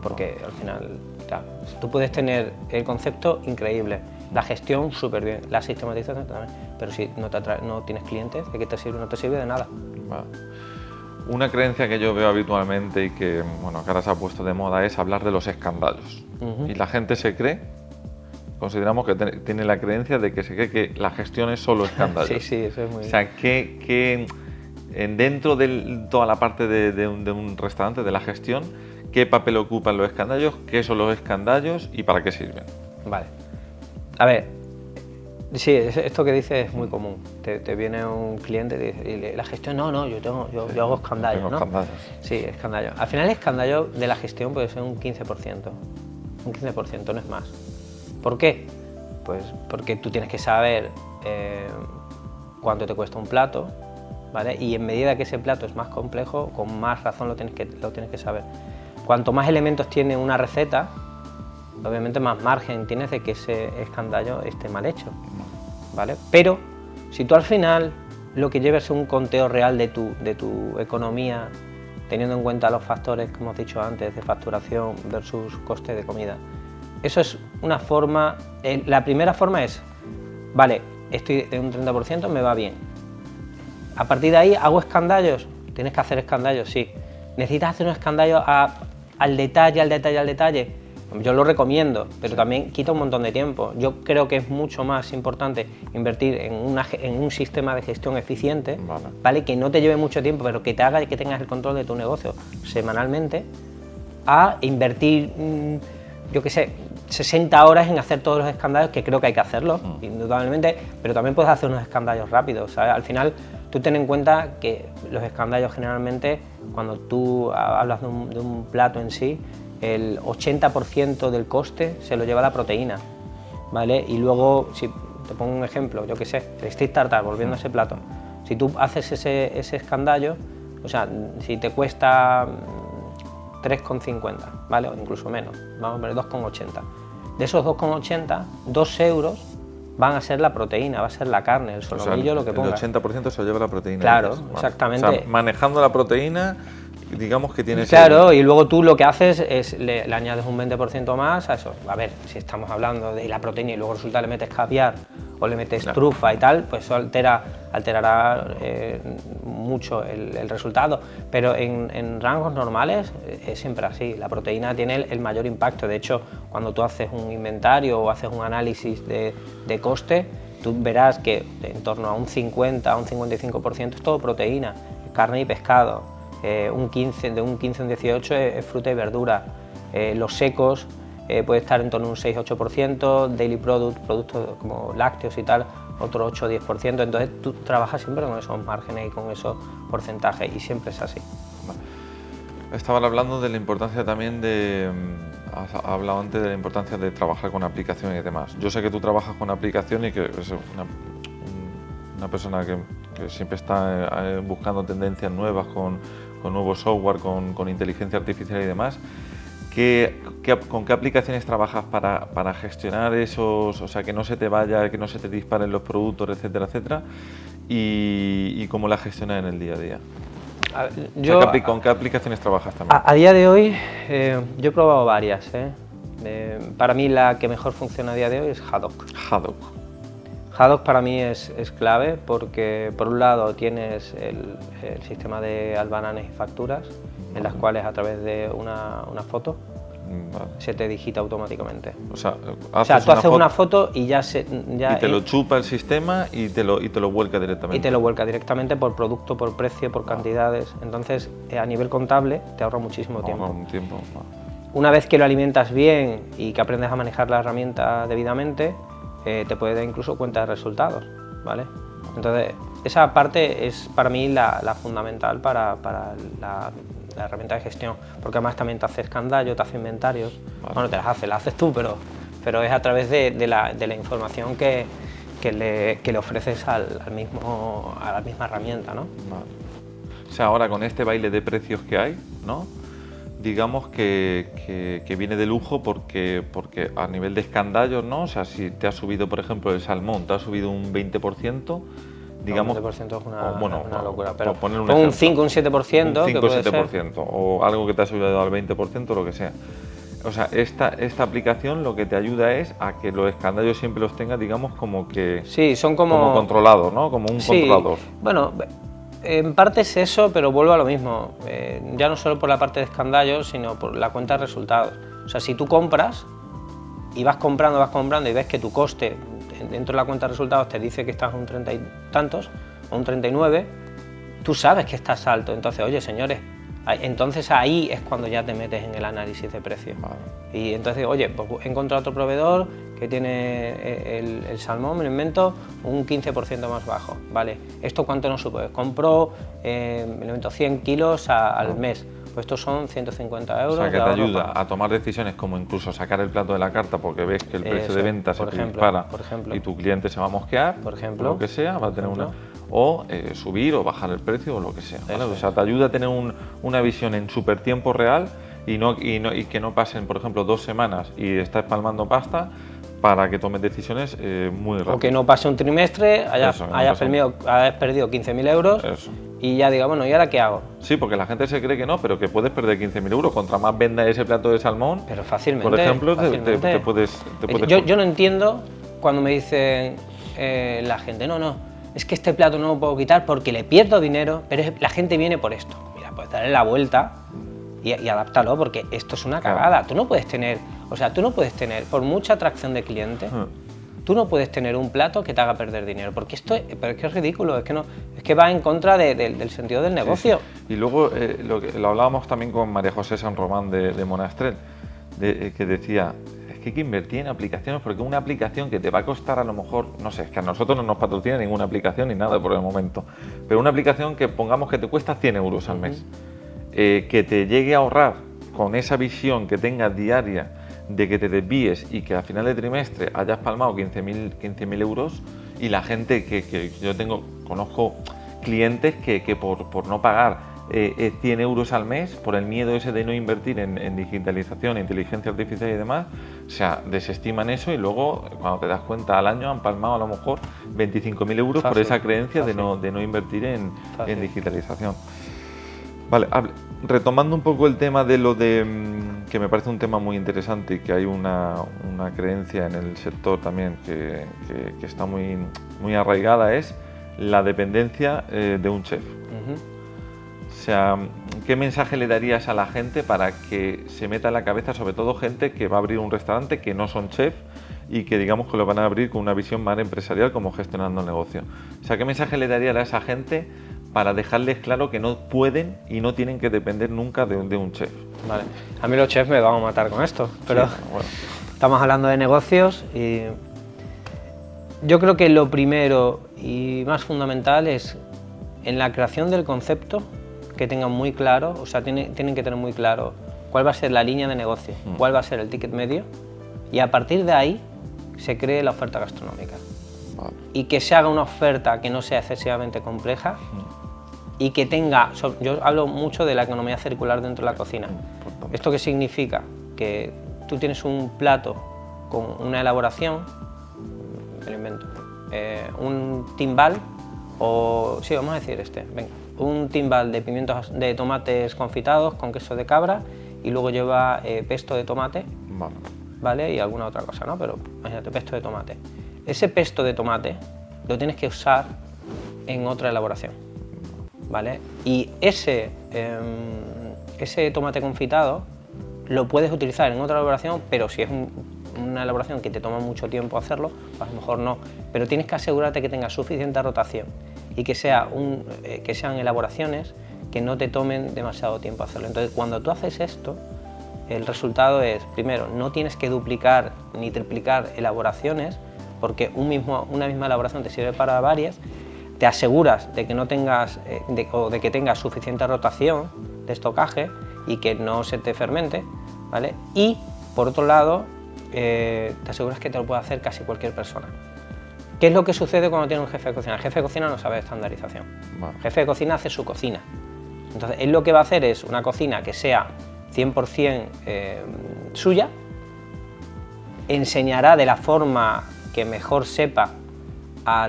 porque al final, claro, tú puedes tener el concepto increíble, la gestión súper bien, la sistematización también, pero si no tienes clientes, ¿de qué te sirve? No te sirve de nada. Vale. Una creencia que yo veo habitualmente y que, bueno, que ahora se ha puesto de moda es hablar de los escandallos. Y la gente consideramos que tiene la creencia de que se cree que la gestión es solo escandallos. Sí, eso es muy bien. O sea, que dentro de toda la parte de un restaurante, de la gestión, ¿qué papel ocupan los escandallos? ¿Qué son los escandallos y para qué sirven? Vale. A ver, sí, esto que dices es muy común. Te viene un cliente y dice, la gestión, no, yo hago escandallos, ¿no? Escandallos. Sí, escandallos. Al final el escandallo de la gestión puede ser un 15%. Un 15%, no es más. ¿Por qué? Pues porque tú tienes que saber cuánto te cuesta un plato, ¿vale? Y en medida que ese plato es más complejo, con más razón lo tienes que saber. Cuanto más elementos tiene una receta, obviamente más margen tienes de que ese escandallo esté mal hecho, ¿vale? Pero si tú al final lo que lleve a ser un conteo real de tu economía, teniendo en cuenta los factores que hemos dicho antes, de facturación versus coste de comida. Eso es una forma, la primera forma es, vale, estoy en un 30%, me va bien. A partir de ahí, ¿hago escandallos? Tienes que hacer escandallos, sí. ¿Necesitas hacer un escandallo al detalle? Yo lo recomiendo, pero también quita un montón de tiempo. Yo creo que es mucho más importante invertir en un sistema de gestión eficiente, ¿vale? Que no te lleve mucho tiempo, pero que te haga que tengas el control de tu negocio semanalmente, a invertir, yo qué sé, 60 horas en hacer todos los escandallos, que creo que hay que hacerlo, indudablemente, pero también puedes hacer unos escandallos rápidos, ¿sabes? Al final, tú ten en cuenta que los escandallos generalmente, cuando tú hablas de un plato en sí, el 80% del coste se lo lleva la proteína, ¿vale? Y luego, si te pongo un ejemplo, yo qué sé, el steak tartar, volviendo a ese plato, si tú haces ese escandallo, o sea, si te cuesta 3,50, ¿vale? O incluso menos, vamos a ver, 2,80. De esos 2,80, 2 euros van a ser la proteína, va a ser la carne, el solomillo, lo que pongas. El 80% se lo lleva la proteína. Claro, exactamente. O sea, manejando la proteína, digamos que tienes... Claro, y luego tú lo que haces es le añades un 20% más a eso. A ver, si estamos hablando de la proteína y luego resulta le metes caviar o le metes trufa y tal, pues eso alterará mucho el resultado. Pero en rangos normales es siempre así. La proteína tiene el mayor impacto. De hecho, cuando tú haces un inventario o haces un análisis de coste, tú verás que en torno a un 50 a un 55% es todo proteína, carne y pescado. De un 15 a un 18 es fruta y verdura. Los secos puede estar en torno a un 6-8%, daily productos como lácteos y tal, otro 8-10%. Entonces tú trabajas siempre con esos márgenes y con esos porcentajes, y siempre es así. Estaban hablando de la importancia también has hablado antes de la importancia de trabajar con aplicaciones y demás. Yo sé que tú trabajas con aplicaciones y que es una persona que siempre está buscando tendencias nuevas con nuevo software, con inteligencia artificial y demás. ¿Con qué aplicaciones trabajas para gestionar esos, o sea, que no se te vaya, que no se te disparen los productos, etcétera, etcétera? Y cómo la gestionas en el día a día. ¿Con qué aplicaciones trabajas también? A día de hoy, yo he probado varias. Para mí la que mejor funciona a día de hoy es Haddock. Haddock para mí es clave porque, por un lado, tienes el sistema de albananes y facturas, en las cuales a través de una foto se te digita automáticamente. O sea, tú haces una foto y ya te lo chupa el sistema y te lo vuelca directamente. Y te lo vuelca directamente por producto, por precio, por cantidades. Entonces, a nivel contable, te ahorra muchísimo tiempo. Una vez que lo alimentas bien y que aprendes a manejar la herramienta debidamente, te puede dar incluso cuenta de resultados, ¿vale? Entonces, esa parte es para mí la fundamental para la herramienta de gestión, porque además también te hace escandallo, te hace inventarios. Bueno, la haces tú, pero es a través de la información que le ofreces a la misma herramienta, ¿no? O sea, ahora con este baile de precios que hay, ¿no? Digamos que viene de lujo porque a nivel de escandallos, ¿no? O sea, si te ha subido, por ejemplo, el salmón, te ha subido un 20%, digamos... Un 20% es una locura, pero poner un 5, un 7%. Un 5 o 7%, o algo que te ha subido al 20%, lo que sea. O sea, esta aplicación lo que te ayuda es a que los escandallos siempre los tengas, digamos, como que... Sí, son como controlados, ¿no? Como un controlador. Bueno, en parte es eso, pero vuelvo a lo mismo. Ya no solo por la parte de escandallos, sino por la cuenta de resultados. O sea, si tú compras y vas comprando y ves que tu coste dentro de la cuenta de resultados te dice que estás a un 30 y tantos, o un 39, tú sabes que estás alto. Entonces, oye, señores, entonces ahí es cuando ya te metes en el análisis de precios. Y entonces, oye, pues he encontrado otro proveedor que tiene el salmón, me lo invento, un 15% más bajo, ¿vale? ¿Esto cuánto nos supone? Compro, me lo invento, 100 kilos al mes. Pues estos son 150 euros. O sea, que te ayuda a tomar decisiones como incluso sacar el plato de la carta porque ves que el precio de venta se te dispara y tu cliente se va a mosquear, por ejemplo, lo que sea, va a tener subir o bajar el precio o lo que sea, ¿vale? O sea, te ayuda a tener una visión en súper tiempo real y que no pasen, por ejemplo, 2 semanas y estás palmando pasta para que tomes decisiones muy rápido. O que no pase un trimestre, hayas perdido 15.000 euros Eso. y ya diga, bueno, ¿y ahora qué hago? Sí, porque la gente se cree que no, pero que puedes perder 15.000 euros. Contra más vendas ese plato de salmón, Pero fácilmente. por ejemplo, fácilmente. te puedes yo no entiendo cuando me dicen la gente, no, es que este plato no lo puedo quitar porque le pierdo dinero, pero la gente viene por esto. Mira, pues darle la vuelta y adáptalo, porque esto es una cagada. Claro. Tú no puedes tener, por mucha atracción de cliente, tú no puedes tener un plato que te haga perder dinero, porque pero es que es ridículo, es que va en contra del sentido del negocio. Sí. Y luego lo hablábamos también con María José San Román de Monastrell, que decía, es que hay que invertir en aplicaciones, porque una aplicación que te va a costar a lo mejor, no sé, es que a nosotros no nos patrocina ninguna aplicación ni nada por el momento, pero una aplicación que pongamos que te cuesta 100 euros al mes, que te llegue a ahorrar con esa visión que tengas diaria de que te desvíes y que al final de trimestre hayas palmado 15.000 euros, y la gente que yo conozco clientes que por no pagar 100 euros al mes, por el miedo ese de no invertir en digitalización, inteligencia artificial y demás, o sea, desestiman eso y luego cuando te das cuenta al año han palmado a lo mejor 25.000 euros por esa creencia de no invertir en digitalización. Vale, retomando un poco el tema de que me parece un tema muy interesante y que hay una creencia en el sector también que está muy arraigada, es la dependencia de un chef. O sea, ¿qué mensaje le darías a la gente para que se meta en la cabeza, sobre todo gente que va a abrir un restaurante que no son chef y que digamos que lo van a abrir con una visión más empresarial como gestionando el negocio? O sea, ¿qué mensaje le darías a esa gente para dejarles claro que no pueden y no tienen que depender nunca de un chef? Vale. A mí los chefs me van a matar con esto, pero sí, bueno. Estamos hablando de negocios y yo creo que lo primero y más fundamental es en la creación del concepto que tengan muy claro, o sea, tienen que tener muy claro cuál va a ser la línea de negocio, cuál va a ser el ticket medio, y a partir de ahí se cree la oferta gastronómica. Vale. Y que se haga una oferta que no sea excesivamente compleja y que tenga, yo hablo mucho de la economía circular dentro de la cocina. ¿Esto qué significa? Que tú tienes un plato con una elaboración, me lo invento, un timbal, o sí, vamos a decir venga, un timbal de pimientos, de tomates confitados con queso de cabra, y luego lleva pesto de tomate, ¿vale? Y alguna otra cosa, ¿no? Pero imagínate, pesto de tomate. Ese pesto de tomate lo tienes que usar en otra elaboración, ¿vale? Y ese tomate confitado lo puedes utilizar en otra elaboración, pero si es una elaboración que te toma mucho tiempo hacerlo, pues a lo mejor no. Pero tienes que asegurarte que tenga suficiente rotación y que sean elaboraciones que no te tomen demasiado tiempo hacerlo. Entonces, cuando tú haces esto, el resultado es, primero, no tienes que duplicar ni triplicar elaboraciones, porque una misma elaboración te sirve para varias. Te aseguras de que no tengas de que tengas suficiente rotación de estocaje y que no se te fermente, ¿vale? Y por otro lado, te aseguras que te lo puede hacer casi cualquier persona. ¿Qué es lo que sucede cuando tienes un jefe de cocina? El jefe de cocina no sabe de estandarización. El jefe de cocina hace su cocina. Entonces, él lo que va a hacer es una cocina que sea 100% suya, enseñará de la forma que mejor sepa a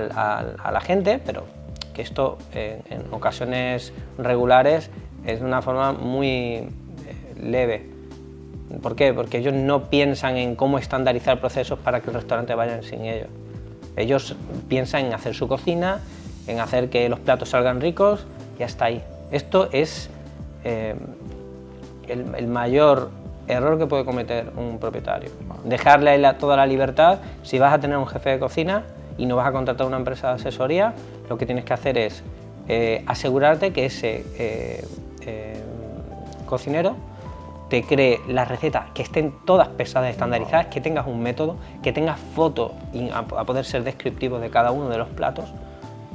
la gente, pero que esto en ocasiones regulares es de una forma muy leve. ¿Por qué? Porque ellos no piensan en cómo estandarizar procesos para que el restaurante vaya sin ellos. Ellos piensan en hacer su cocina, en hacer que los platos salgan ricos y hasta ahí. Esto es el mayor error que puede cometer un propietario. Dejarle toda la libertad. Si vas a tener un jefe de cocina y no vas a contratar una empresa de asesoría, lo que tienes que hacer es asegurarte que ese cocinero te cree las recetas que estén todas pesadas, estandarizadas, que tengas un método, que tengas fotos a poder ser descriptivos de cada uno de los platos,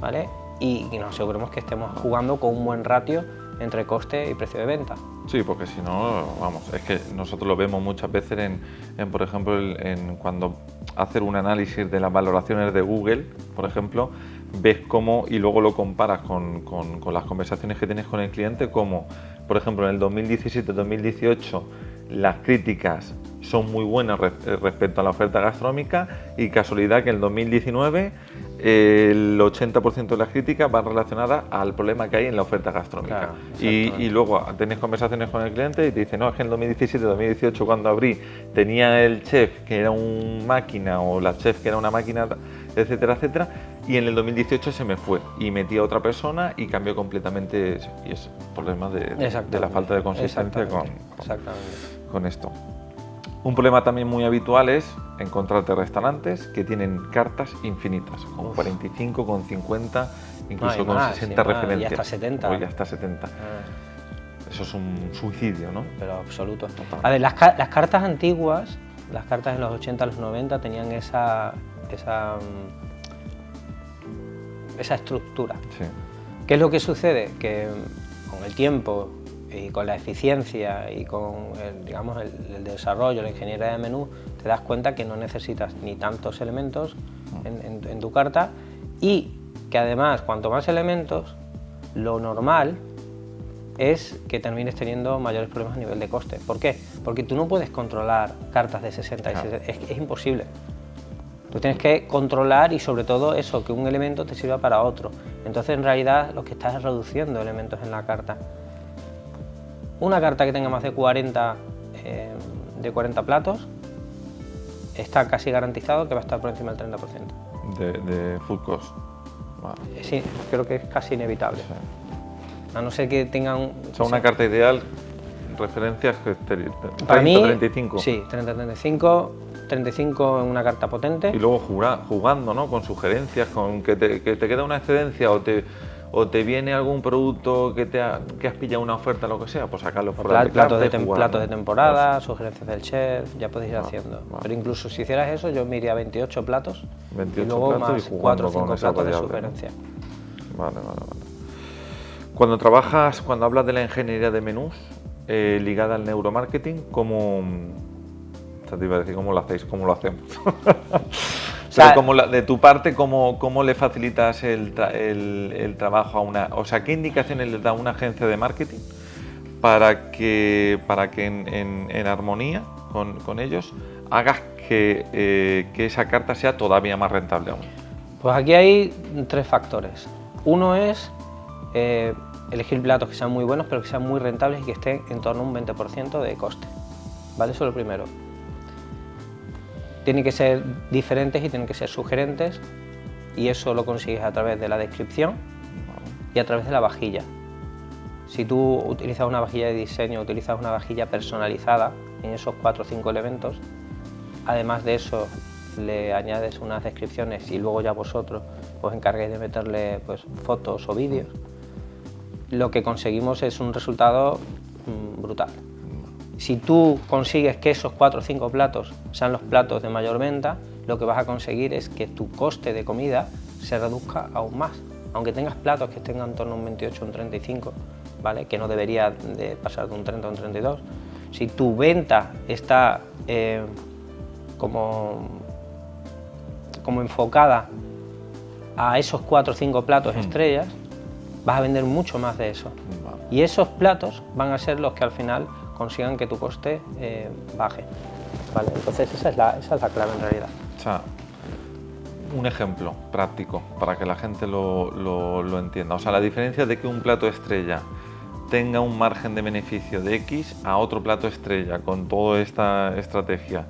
¿vale? Y nos aseguremos que estemos jugando con un buen ratio entre coste y precio de venta. Sí, porque si no, vamos, es que nosotros lo vemos muchas veces por ejemplo, cuando hacer un análisis de las valoraciones de Google, por ejemplo, ves cómo, y luego lo comparas con las conversaciones que tienes con el cliente, como, por ejemplo, en el 2017-2018 las críticas son muy buenas respecto a la oferta gastronómica y casualidad que en el 2019 el 80% de las críticas van relacionadas al problema que hay en la oferta gastronómica. Claro, y luego tenéis conversaciones con el cliente y te dicen, no, es que en el 2017-2018 cuando abrí tenía el chef que era una máquina o la chef que era una máquina, etcétera, etcétera, y en el 2018 se me fue y metí a otra persona y cambió completamente eso. Y es problema de la falta de consistencia con esto. Un problema también muy habitual es encontrarte restaurantes que tienen cartas infinitas, con 45, con 50, incluso con 60 referencias. Y hasta 70. Oye, hasta 70. Eso es un suicidio, ¿no? Pero absoluto. A ver, las cartas antiguas, las cartas de los 80 a los 90 tenían esa estructura. Sí. ¿Qué es lo que sucede? Que con el tiempo y con la eficiencia y con el desarrollo, la ingeniería de menú, te das cuenta que no necesitas ni tantos elementos en tu carta y que además cuanto más elementos, lo normal es que termines teniendo mayores problemas a nivel de coste. ¿Por qué? Porque tú no puedes controlar cartas de 60 y 60, es imposible. Tú tienes que controlar y sobre todo eso, que un elemento te sirva para otro. Entonces en realidad lo que estás es reduciendo elementos en la carta. Una carta que tenga más de 40 platos está casi garantizado que va a estar por encima del 30%. De food cost. Vale. Sí, creo que es casi inevitable. Sí. A no ser que tengan... O sea, una carta ideal, referencias que 30, para mí, 35. Sí, 30-35 en una carta potente. Y luego jugando, ¿no? Con sugerencias, con que te queda una excedencia o te viene algún producto que has pillado una oferta, lo que sea, pues sacarlo fuera platos de temporada, sugerencias del chef, ya podéis ir haciendo. Vale. Pero incluso si hicieras eso, yo me iría a 28 platos y luego más 4 o 5 platos de sugerencia. Vale. Cuando hablas de la ingeniería de menús ligada al neuromarketing, ¿cómo lo hacéis? ¿Cómo lo hacemos? Pero de tu parte, ¿cómo le facilitas el trabajo a una... O sea, ¿qué indicaciones le da una agencia de marketing para que en armonía con ellos hagas que esa carta sea todavía más rentable aún? Pues aquí hay 3 factores. Uno es elegir platos que sean muy buenos, pero que sean muy rentables y que estén en torno a un 20% de coste. ¿Vale? Eso es lo primero. Tienen que ser diferentes y tienen que ser sugerentes y eso lo consigues a través de la descripción y a través de la vajilla. Si tú utilizas una vajilla de diseño, utilizas una vajilla personalizada en esos 4 o 5 elementos, además de eso le añades unas descripciones y luego ya vosotros os encarguéis de meterle pues, fotos o vídeos, lo que conseguimos es un resultado brutal. Si tú consigues que esos 4 o 5 platos sean los platos de mayor venta, lo que vas a conseguir es que tu coste de comida se reduzca aún más. Aunque tengas platos que estén en torno a un 28 o un 35, ¿vale? Que no debería de pasar de un 30 a un 32. Si tu venta está como enfocada a esos 4 o 5 platos estrellas, vas a vender mucho más de eso. Y esos platos van a ser los que al final consigan que tu coste baje. ¿Vale? Entonces esa es la clave en realidad. O sea, un ejemplo práctico para que la gente lo entienda. O sea, la diferencia de que un plato estrella tenga un margen de beneficio de X a otro plato estrella con toda esta estrategia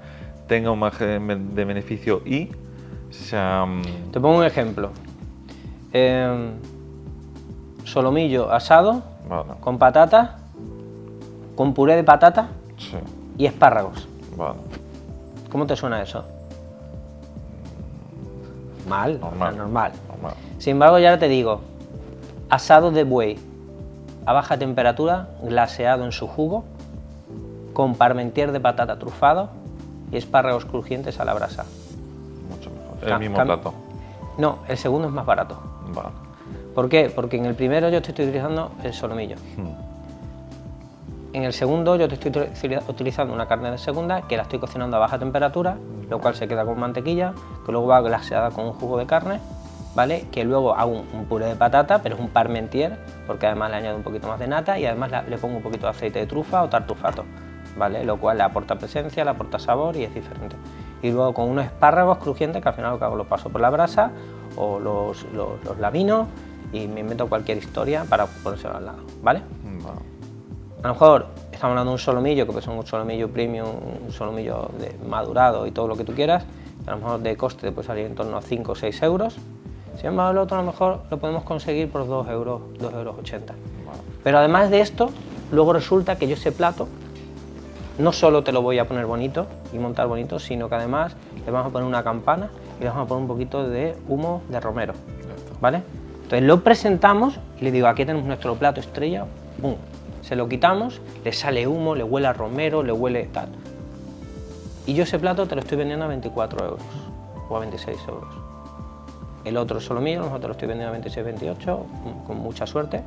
tenga un margen de beneficio Y. O sea, te pongo un ejemplo. Solomillo asado, vale, con patatas, con puré de patata, sí, y espárragos. Vale. ¿Cómo te suena eso? Normal. Sin embargo, ya te digo, asado de buey a baja temperatura, glaseado en su jugo, con parmentier de patata trufado y espárragos crujientes a la brasa. Mucho mejor. ¿El mismo plato? No, el segundo es más barato. Vale. ¿Por qué? Porque en el primero yo te estoy utilizando el solomillo. En el segundo yo te estoy utilizando una carne de segunda que la estoy cocinando a baja temperatura, lo cual se queda con mantequilla, que luego va glaseada con un jugo de carne, ¿vale? Que luego hago un puré de patata, pero es un parmentier, porque además le añado un poquito más de nata y además le pongo un poquito de aceite de trufa o tartufato, ¿vale? Lo cual le aporta presencia, le aporta sabor y es diferente. Y luego con unos espárragos crujientes que al final lo que hago lo paso por la brasa o los lamino y me invento cualquier historia para ponérselo al lado, ¿vale? A lo mejor estamos hablando de un solomillo, que puede ser un solomillo premium, un solomillo madurado y todo lo que tú quieras, a lo mejor de coste te puede salir en torno a 5 o 6 euros. Sin embargo, el otro a lo mejor lo podemos conseguir por 2 euros, 2,80 €. Pero además de esto, luego resulta que yo ese plato no solo te lo voy a poner bonito y montar bonito, sino que además le vamos a poner una campana y le vamos a poner un poquito de humo de romero, ¿vale? Entonces lo presentamos y le digo, aquí tenemos nuestro plato estrella, ¡pum! Se lo quitamos, le sale humo, le huele a romero, le huele tal. Y yo ese plato te lo estoy vendiendo a 24 euros o a 26 euros. El otro solomillo, nosotros lo estoy vendiendo a 26, 28, con mucha suerte.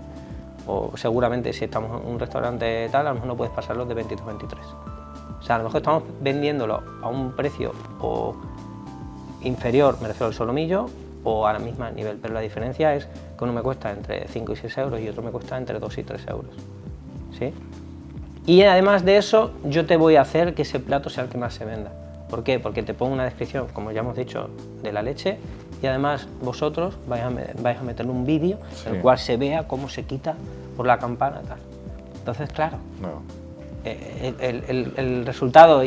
O seguramente si estamos en un restaurante tal, a lo mejor no puedes pasarlo de 22, 23. O sea, a lo mejor estamos vendiéndolo a un precio o inferior, me refiero al solomillo, o a la misma nivel. Pero la diferencia es que uno me cuesta entre 5 y 6 euros y otro me cuesta entre 2 y 3 euros. ¿Sí? Y además de eso, yo te voy a hacer que ese plato sea el que más se venda. ¿Por qué? Porque te pongo una descripción, como ya hemos dicho, de la leche y además vosotros vais a meterle un vídeo en el cual se vea cómo se quita por la campana y tal. Entonces, claro, el resultado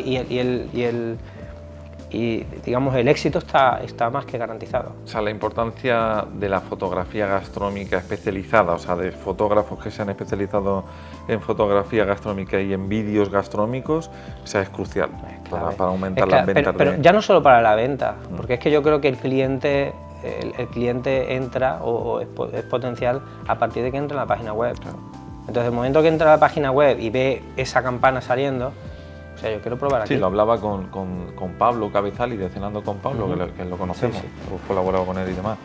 y digamos el éxito está más que garantizado. O sea, la importancia de la fotografía gastronómica especializada, o sea, de fotógrafos que se han especializado en fotografía gastronómica y en vídeos gastronómicos, o sea, es crucial para aumentar las ventas. Pero ya no solo para la venta, porque es que yo creo que el cliente entra o es potencial a partir de que entra en la página web. Claro. Entonces, el momento que entra a la página web y ve esa campana saliendo, o sea, yo quiero probar aquí. Sí, lo hablaba con Pablo Cabezal y de Cenando con Pablo, que lo conocemos, hemos colaborado con él y demás,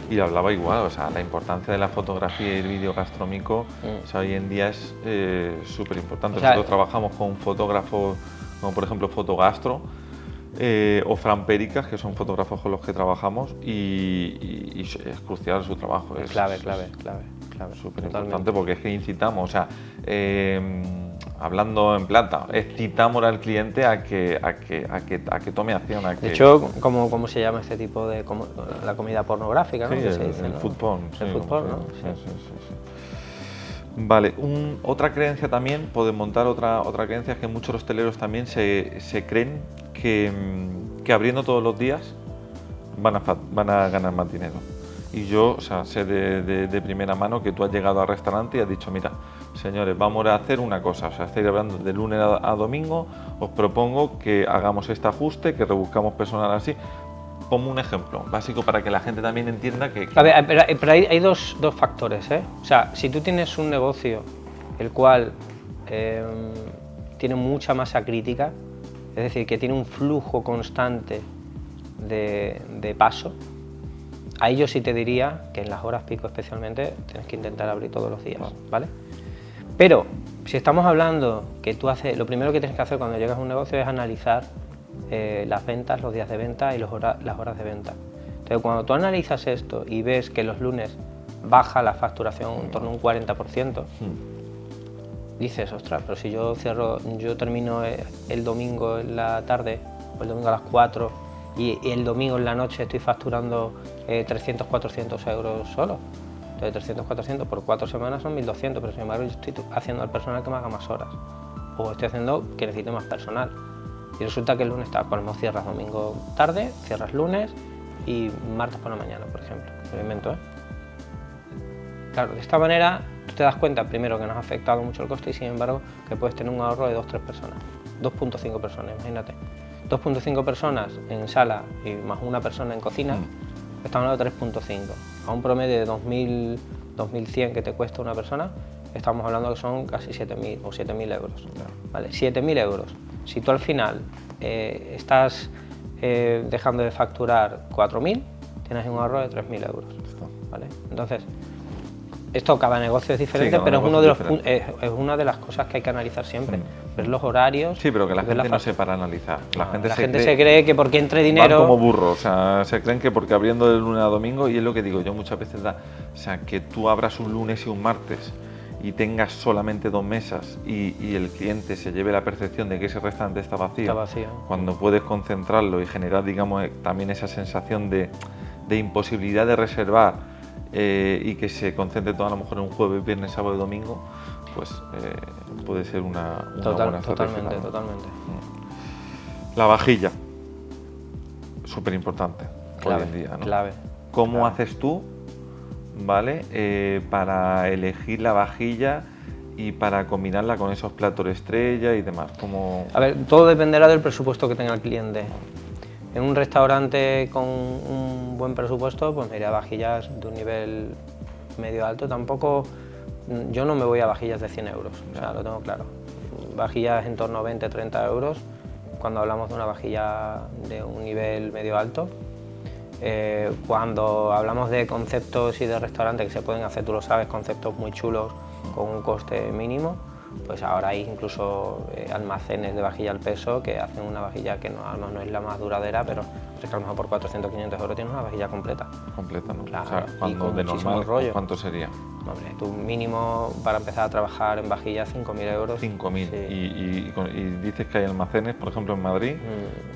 y hablaba igual, o sea, la importancia de la fotografía y el vídeo gastronómico, o sea, hoy en día es súper importante. O sea, nosotros trabajamos con fotógrafos, como por ejemplo Fotogastro, o Fran Pericas, que son fotógrafos con los que trabajamos, y es crucial su trabajo. Es clave. Súper importante porque es que incitamos, o sea, hablando en plata, excitamos al cliente a que tome acción. De hecho, ¿cómo se llama este tipo de la comida pornográfica? ¿No? Sí, el ¿no? food porn. El food porn, ¿no? Sí. Vale, otra creencia también, pueden montar otra creencia, es que muchos hosteleros también se creen que abriendo todos los días van a ganar más dinero. Y yo, o sea, sé de primera mano que tú has llegado al restaurante y has dicho, mira, señores, vamos a hacer una cosa, o sea, estáis hablando de lunes a domingo, os propongo que hagamos este ajuste, que rebuscamos personal así. Como un ejemplo básico para que la gente también entienda que... A ver, pero hay dos factores, ¿eh? O sea, si tú tienes un negocio el cual tiene mucha masa crítica, es decir, que tiene un flujo constante de paso, ahí yo sí te diría que en las horas pico especialmente tienes que intentar abrir todos los días, ¿vale? Pero si estamos hablando que tú haces, lo primero que tienes que hacer cuando llegas a un negocio es analizar las ventas, los días de venta y las horas de venta. Entonces, cuando tú analizas esto y ves que los lunes baja la facturación en torno a un 40%, dices, ostras, pero si yo termino el domingo en la tarde o el domingo a las 4 y el domingo en la noche estoy facturando 300, 400 euros solo. Entonces 300, 400 por 4 semanas son 1200, pero sin embargo yo estoy haciendo al personal que me haga más horas o estoy haciendo que necesite más personal. Y resulta que el lunes cierras domingo tarde, cierras lunes y martes por la mañana, por ejemplo. Lo invento, ¿eh? Claro, de esta manera tú te das cuenta, primero, que nos ha afectado mucho el coste y, sin embargo, que puedes tener un ahorro de 2-3 personas. 2.5 personas, imagínate. 2.5 personas en sala y más una persona en cocina, estamos hablando de 3.5. A un promedio de 2.000, 2.100 que te cuesta una persona, estamos hablando que son casi 7.000 o 7.000 euros. ¿Vale? 7.000 euros. Si tú al final estás dejando de facturar 4.000, tienes un ahorro de 3.000 euros. ¿Vale? Entonces, esto cada negocio es diferente, sí, pero es una de las cosas que hay que analizar siempre. Ver los horarios. Sí, pero que la gente no sepa analizar. La gente se cree que porque entre dinero... Van como burros, o sea, se creen que porque abriendo de lunes a domingo, y es lo que digo yo muchas veces, o sea, que tú abras un lunes y un martes y tengas solamente 2 mesas y el cliente se lleve la percepción de que ese restaurante está vacío, cuando puedes concentrarlo y generar, digamos, también esa sensación de imposibilidad de reservar y que se concentre todo a lo mejor en un jueves, viernes, sábado y domingo, pues puede ser una buena estrategia. Totalmente. La vajilla, súper importante hoy en día, ¿no? Clave. ¿Cómo haces tú, ¿vale? Para elegir la vajilla y para combinarla con esos platos estrella y demás? A ver, todo dependerá del presupuesto que tenga el cliente. En un restaurante con un buen presupuesto, pues me iré a vajillas de un nivel medio alto. Tampoco, yo no me voy a vajillas de 100 euros, o sea, lo tengo claro. Vajillas en torno a 20-30 euros, cuando hablamos de una vajilla de un nivel medio alto. Cuando hablamos de conceptos y de restaurantes que se pueden hacer, tú lo sabes, conceptos muy chulos con un coste mínimo, pues ahora hay incluso almacenes de vajilla al peso que hacen una vajilla que a lo mejor no es la más duradera, pero es que a lo mejor por 400 500 euros tienes una vajilla completa. Completa, ¿no? Claro, o sea, cuando de normal, rollo. ¿cuánto sería? Hombre, tu mínimo para empezar a trabajar en vajilla 5.000 euros. 5.000. Sí. Y dices que hay almacenes, por ejemplo en Madrid,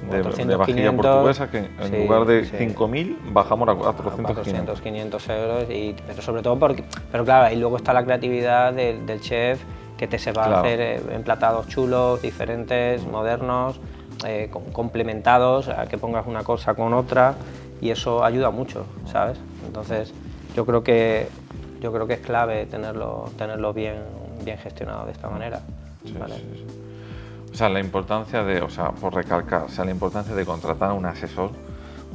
de 400, vajilla 500, portuguesa, que en lugar de 5.000 bajamos a 400, 500 euros. Pero sobre todo porque, pero claro, y luego está la creatividad del chef que te sepa hacer emplatados chulos, diferentes, modernos, complementados, a que pongas una cosa con otra, y eso ayuda mucho, ¿sabes? Entonces yo creo que es clave tenerlo bien gestionado de esta manera. ¿Vale? Sí. O sea, la importancia por recalcar, la importancia de contratar a un asesor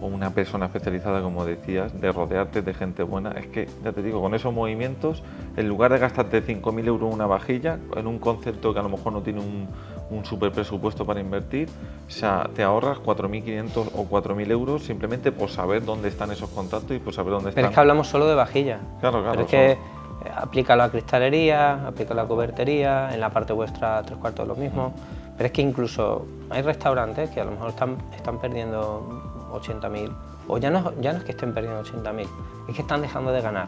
o una persona especializada, como decías, de rodearte de gente buena. Es que, ya te digo, con esos movimientos, en lugar de gastarte 5.000 euros en una vajilla, en un concepto que a lo mejor no tiene un super presupuesto para invertir, o sea, te ahorras 4.500 o 4.000 euros simplemente por saber dónde están esos contactos y por saber dónde están. Pero es que hablamos solo de vajilla. Claro. Pero es que aplica la cristalería, aplica la cubertería, en la parte vuestra 3/4 de lo mismo. Pero es que incluso hay restaurantes que a lo mejor están perdiendo 80.000, o ya no es que estén perdiendo 80.000, es que están dejando de ganar.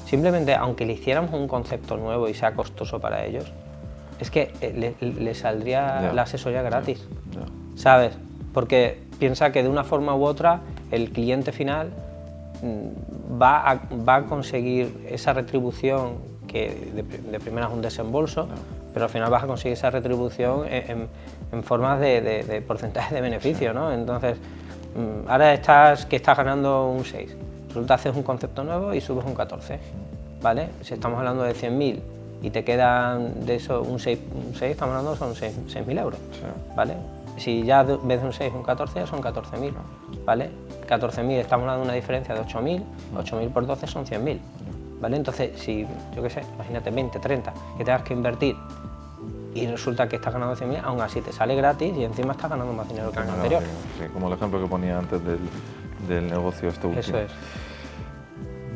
Simplemente, aunque le hiciéramos un concepto nuevo y sea costoso para ellos, es que le saldría la asesoría gratis, ¿sabes? Porque piensa que de una forma u otra el cliente final va a conseguir esa retribución que de primera es un desembolso, pero al final vas a conseguir esa retribución en formas de porcentaje de beneficio, ¿no? Entonces, ahora estás ganando un 6, resulta haces un concepto nuevo y subes un 14, ¿vale? Si estamos hablando de 100.000 y te quedan de eso un 6, estamos hablando son 6.000 euros, ¿vale? Si ya en vez de un 6 un 14 ya son 14.000, ¿vale? 14.000 estamos hablando de una diferencia de 8.000, 8.000 por 12 son 100.000, ¿vale? Entonces, si, yo qué sé, imagínate 20, 30, que tengas que invertir y resulta que estás ganando 100.000, aún así te sale gratis y encima estás ganando más dinero que el anterior. Sí, como el ejemplo que ponía antes del negocio este último. Eso es.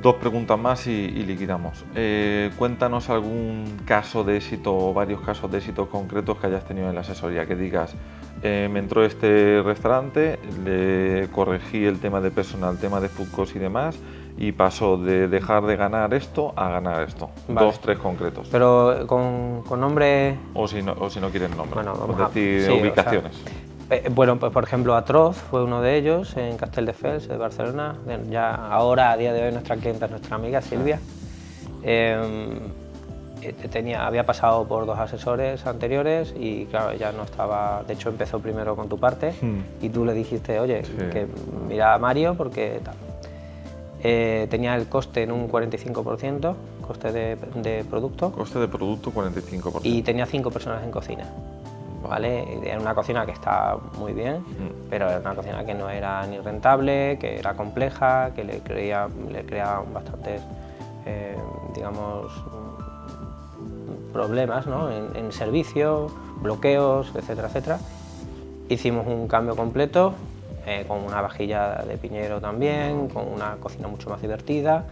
2 preguntas más y liquidamos. Cuéntanos algún caso de éxito o varios casos de éxito concretos que hayas tenido en la asesoría, que digas, me entró este restaurante, le corregí el tema de personal, el tema de food cost y demás, y pasó de dejar de ganar esto a ganar esto. Vale. 2, 3 concretos. Pero con nombre... O si no quieres nombre, bueno, es decir, ubicaciones. Bueno, pues por ejemplo Atroz fue uno de ellos en Castelldefels de Barcelona. Ya ahora, a día de hoy, nuestra clienta es nuestra amiga Silvia. Había pasado por 2 asesores anteriores y claro, ella no estaba, de hecho empezó primero con tu parte y tú le dijiste, oye, que mira a Mario porque tal. Tenía el coste en un 45%, coste de producto. Coste de producto 45%. Y tenía 5 personas en cocina. ¿Vale? Era una cocina que está muy bien, pero era una cocina que no era ni rentable, que era compleja, que le creaban bastantes, digamos, problemas, ¿no? en servicio, bloqueos, etcétera, etcétera. Hicimos un cambio completo, con una vajilla de piñero también, con una cocina mucho más divertida.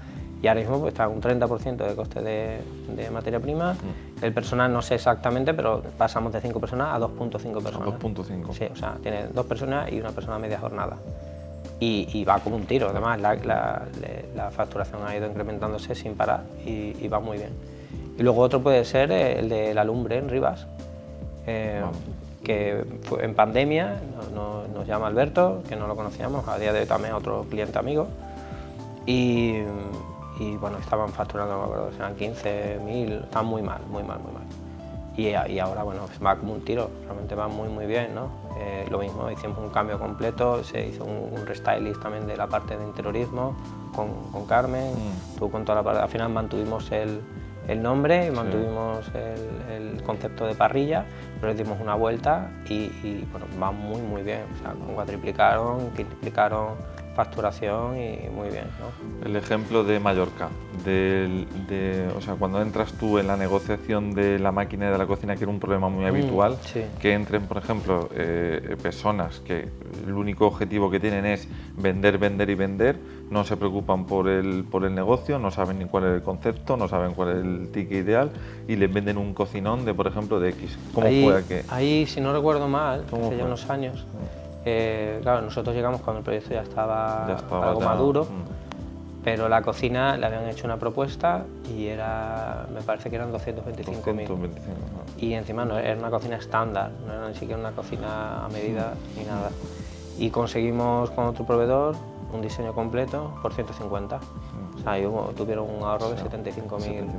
Y ahora mismo pues, está un 30% de coste de materia prima. El personal no sé exactamente, pero pasamos de 5 personas a 2.5 personas. 2.5. Sí, o sea, tiene 2 personas y una persona a media jornada. Y va como un tiro, además la facturación ha ido incrementándose sin parar y va muy bien. Y luego otro puede ser el de La Lumbre en Rivas, que fue en pandemia, nos llama Alberto, que no lo conocíamos, a día de hoy también otro cliente amigo, y bueno, estaban facturando, no me acuerdo, eran 15.000, estaban muy mal. Y ahora, bueno, va como un tiro, realmente va muy bien, ¿no? Lo mismo, hicimos un cambio completo, se hizo un restylist también de la parte de interiorismo con Carmen, estuvo con toda la parte, al final mantuvimos el nombre, mantuvimos el concepto de parrilla, pero le dimos una vuelta y bueno, va muy bien, o sea, cuatriplicaron, quintuplicaron facturación y muy bien, ¿no? El ejemplo de Mallorca, o sea, cuando entras tú en la negociación de la máquina y de la cocina, que era un problema muy habitual, que entren, por ejemplo, personas que el único objetivo que tienen es vender, no se preocupan por el negocio, no saben ni cuál es el concepto, no saben cuál es el ticket ideal y les venden un cocinón de, por ejemplo, de X. ¿Cómo fue aquello? Ahí, si no recuerdo mal, hace ya unos años, claro, nosotros llegamos cuando el proyecto ya estaba algo maduro, pero la cocina le habían hecho una propuesta y me parece que eran 225.000. Y encima no era una cocina estándar, no era ni siquiera una cocina a medida ni nada. Y conseguimos con otro proveedor un diseño completo por 150. O sea, tuvieron un ahorro de 75.000 euros.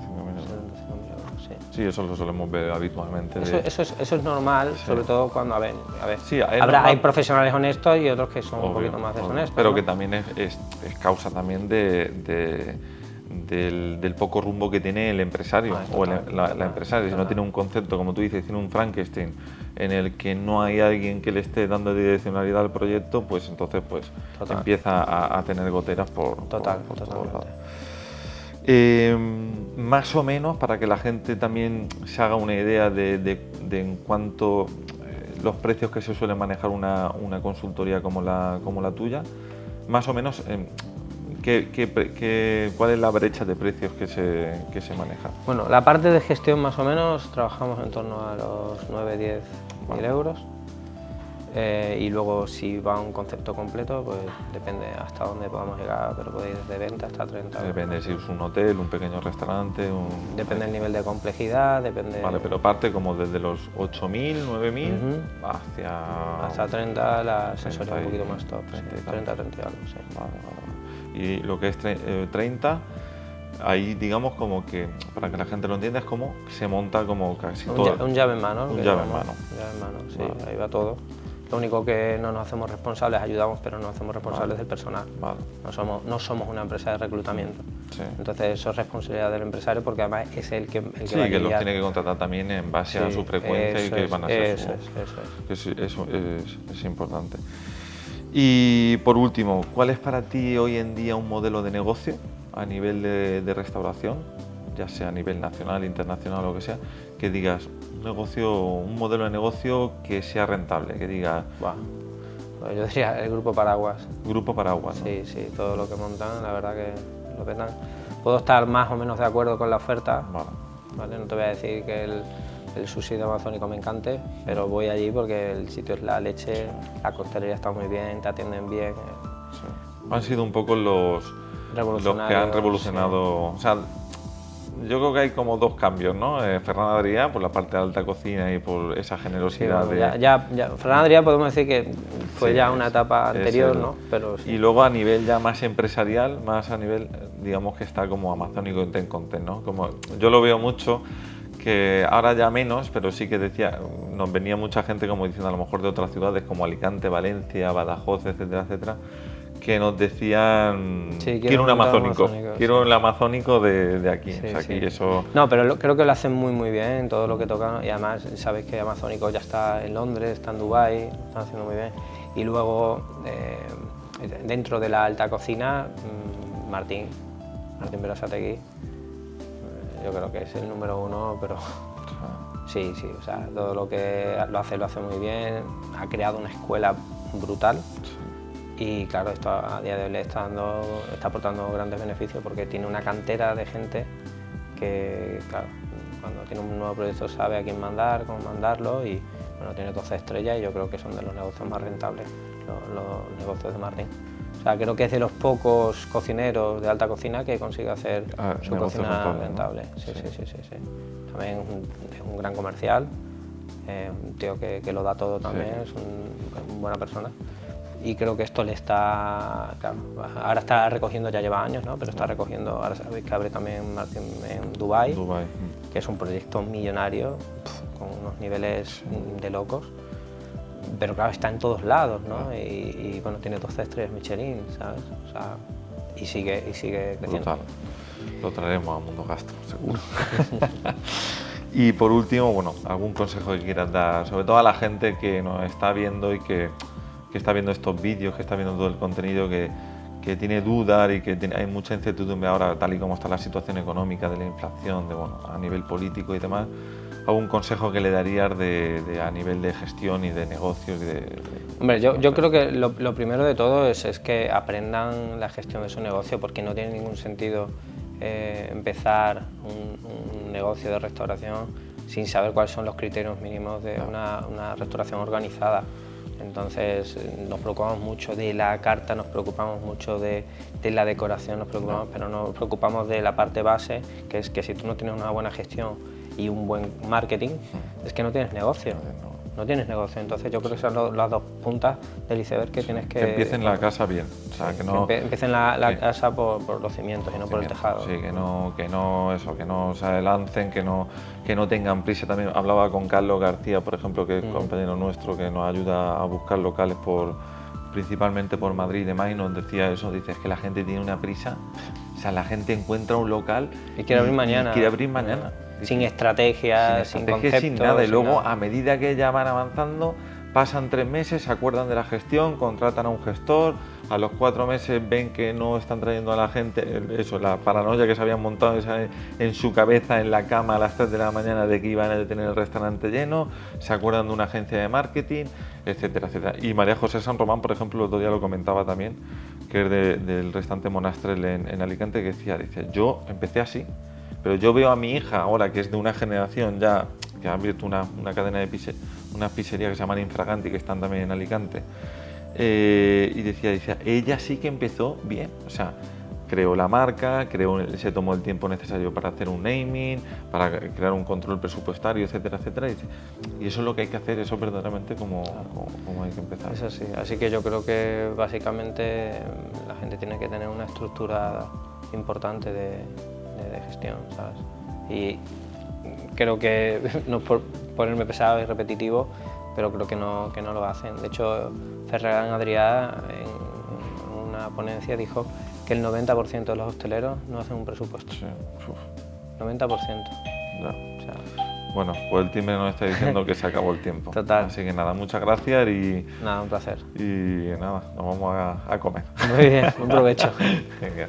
Sí, eso lo solemos ver habitualmente. Eso es normal, sobre todo cuando, a ver, sí, hay profesionales honestos y otros que son un poquito más deshonestos. Pero ¿no? que también es causa también del poco rumbo que tiene el empresario la empresaria. Si no tiene un concepto, como tú dices, tiene un Frankenstein en el que no hay alguien que le esté dando direccionalidad al proyecto, pues entonces empieza a tener goteras por todos lados. Más o menos, para que la gente también se haga una idea de en cuanto los precios que se suele manejar una consultoría como la tuya, más o menos ¿cuál es la brecha de precios que se maneja? Bueno, la parte de gestión más o menos trabajamos en torno a los 9-10.000 euros. Y luego si va un concepto completo, pues depende hasta dónde podamos llegar, pero puede ir desde 20 hasta 30 euros. Depende si es un hotel, un pequeño restaurante... Depende del nivel de complejidad, depende... Vale, pero parte como desde los 8.000, 9.000 hasta 30 la asesoría un poquito más top, 30 y algo, sí. Vale. Y lo que es 30... Ahí, digamos, como que, para que la gente lo entienda, es como se monta como casi todo. Un llave en mano. Un llave en mano. Sí, ahí va todo. Lo único que no nos hacemos responsables, ayudamos, pero no nos hacemos responsables del personal. No somos una empresa de reclutamiento. Entonces eso es responsabilidad del empresario porque además es el que va a guiar. Que los tiene que contratar también en base a su frecuencia y que van a ser Eso es importante. Y por último, ¿cuál es para ti hoy en día un modelo de negocio a nivel de restauración, ya sea a nivel nacional, internacional o lo que sea, que digas un modelo de negocio que sea rentable, que diga... Pues yo diría el Grupo Paraguas. Grupo Paraguas, ¿no? Sí, todo lo que montan, la verdad que lo petan. Puedo estar más o menos de acuerdo con la oferta, ¿vale? No te voy a decir que el sushi de amazónico me encante, pero voy allí porque el sitio es la leche, la costelería está muy bien, te atienden bien. Han sido un poco los que han revolucionado... O sea, yo creo que hay como dos cambios, ¿no? Ferran Adrià por la parte de alta cocina y por esa generosidad ya Ferran Adrià podemos decir que fue ya una etapa anterior, ¿no? Pero y luego a nivel ya más empresarial, más a nivel, digamos que está como amazónico Intent Content, ¿no? Como yo lo veo mucho, que ahora ya menos, pero sí que decía, nos venía mucha gente como diciendo a lo mejor de otras ciudades como Alicante, Valencia, Badajoz, etcétera, etcétera, que nos decían, quiero un amazónico, quiero el amazónico de aquí. Eso... No, pero creo que lo hacen muy bien, todo lo que tocan, y además sabes que amazónico ya está en Londres, está en Dubái, lo están haciendo muy bien. Y luego, dentro de la alta cocina, Martín Berasategui, yo creo que es el número uno, pero sí, o sea, todo lo que lo hace muy bien, ha creado una escuela brutal. Y claro, esto a día de hoy le está aportando grandes beneficios porque tiene una cantera de gente que, claro, cuando tiene un nuevo proyecto sabe a quién mandar, cómo mandarlo y bueno, tiene 12 estrellas y yo creo que son de los negocios más rentables, los negocios de Martín. O sea, creo que es de los pocos cocineros de alta cocina que consigue hacer su cocina rentable. ¿No? Sí. También es un gran comercial, un tío que lo da todo también, es una buena persona. Y creo que esto le está, claro, ahora está recogiendo, ya lleva años, ¿no? Pero está recogiendo, ahora sabéis que abre también Martín en Dubái, que es un proyecto millonario, con unos niveles de locos. Pero claro, está en todos lados, ¿no? Y bueno, tiene 12 estrellas Michelin, ¿sabes? O sea, y sigue creciendo. Brutal. Lo traeremos a Mundo Gastro, seguro. Y por último, bueno, algún consejo que quieras dar, sobre todo a la gente que nos está viendo y que está viendo estos vídeos, que está viendo todo el contenido, que tiene dudas y que hay mucha incertidumbre ahora, tal y como está la situación económica, de la inflación, a nivel político y demás. ¿Algún consejo que le darías a nivel de gestión y de negocios? Hombre, yo creo que lo primero de todo es que aprendan la gestión de su negocio, porque no tiene ningún sentido empezar un negocio de restauración sin saber cuáles son los criterios mínimos de una restauración organizada. Entonces nos preocupamos mucho de la carta, nos preocupamos mucho de la decoración, pero no nos preocupamos de la parte base, que es que si tú no tienes una buena gestión y un buen marketing, es que no tienes negocio. No tienes negocio. Entonces yo creo que son las dos puntas del iceberg que tienes que... Que empiecen la casa bien. O sea, que empiecen la casa por los cimientos y no por el tejado. Sí, que no se lancen, que no tengan prisa. También hablaba con Carlos García, por ejemplo, que es compañero nuestro, que nos ayuda a buscar locales principalmente por Madrid y demás, y nos decía eso, dice, es que la gente tiene una prisa, o sea, la gente encuentra un local y quiere abrir mañana. Sin estrategia, sin conceptos, sin nada. Y luego, a medida que ya van avanzando, pasan 3 meses, se acuerdan de la gestión, contratan a un gestor, a los 4 meses ven que no están trayendo a la gente, la paranoia que se habían montado en su cabeza, en la cama a las 3 de la mañana de que iban a tener el restaurante lleno, se acuerdan de una agencia de marketing, etcétera, etcétera. Y María José San Román, por ejemplo, el otro día lo comentaba también, que es del restaurante Monastrell en Alicante, que dice, yo empecé así, pero yo veo a mi hija ahora, que es de una generación ya, que ha abierto una cadena de una pizzería que se llama Infraganti, que están también en Alicante, y decía, ella sí que empezó bien, o sea, creó la marca, se tomó el tiempo necesario para hacer un naming, para crear un control presupuestario, etcétera, etcétera, y eso es lo que hay que hacer, eso es verdaderamente como hay que empezar. Es así, así que yo creo que básicamente la gente tiene que tener una estructura importante de gestión, ¿sabes? Y creo que, no por ponerme pesado y repetitivo, pero creo que no lo hacen. De hecho, Ferran Adrià en una ponencia dijo que el 90% de los hosteleros no hacen un presupuesto. Sí. 90%. Ya. O sea, bueno, pues el timbre nos está diciendo que se acabó el tiempo. Total. Así que nada, muchas gracias y... Nada, un placer. Y nada, nos vamos a comer. Muy bien, buen provecho. Venga.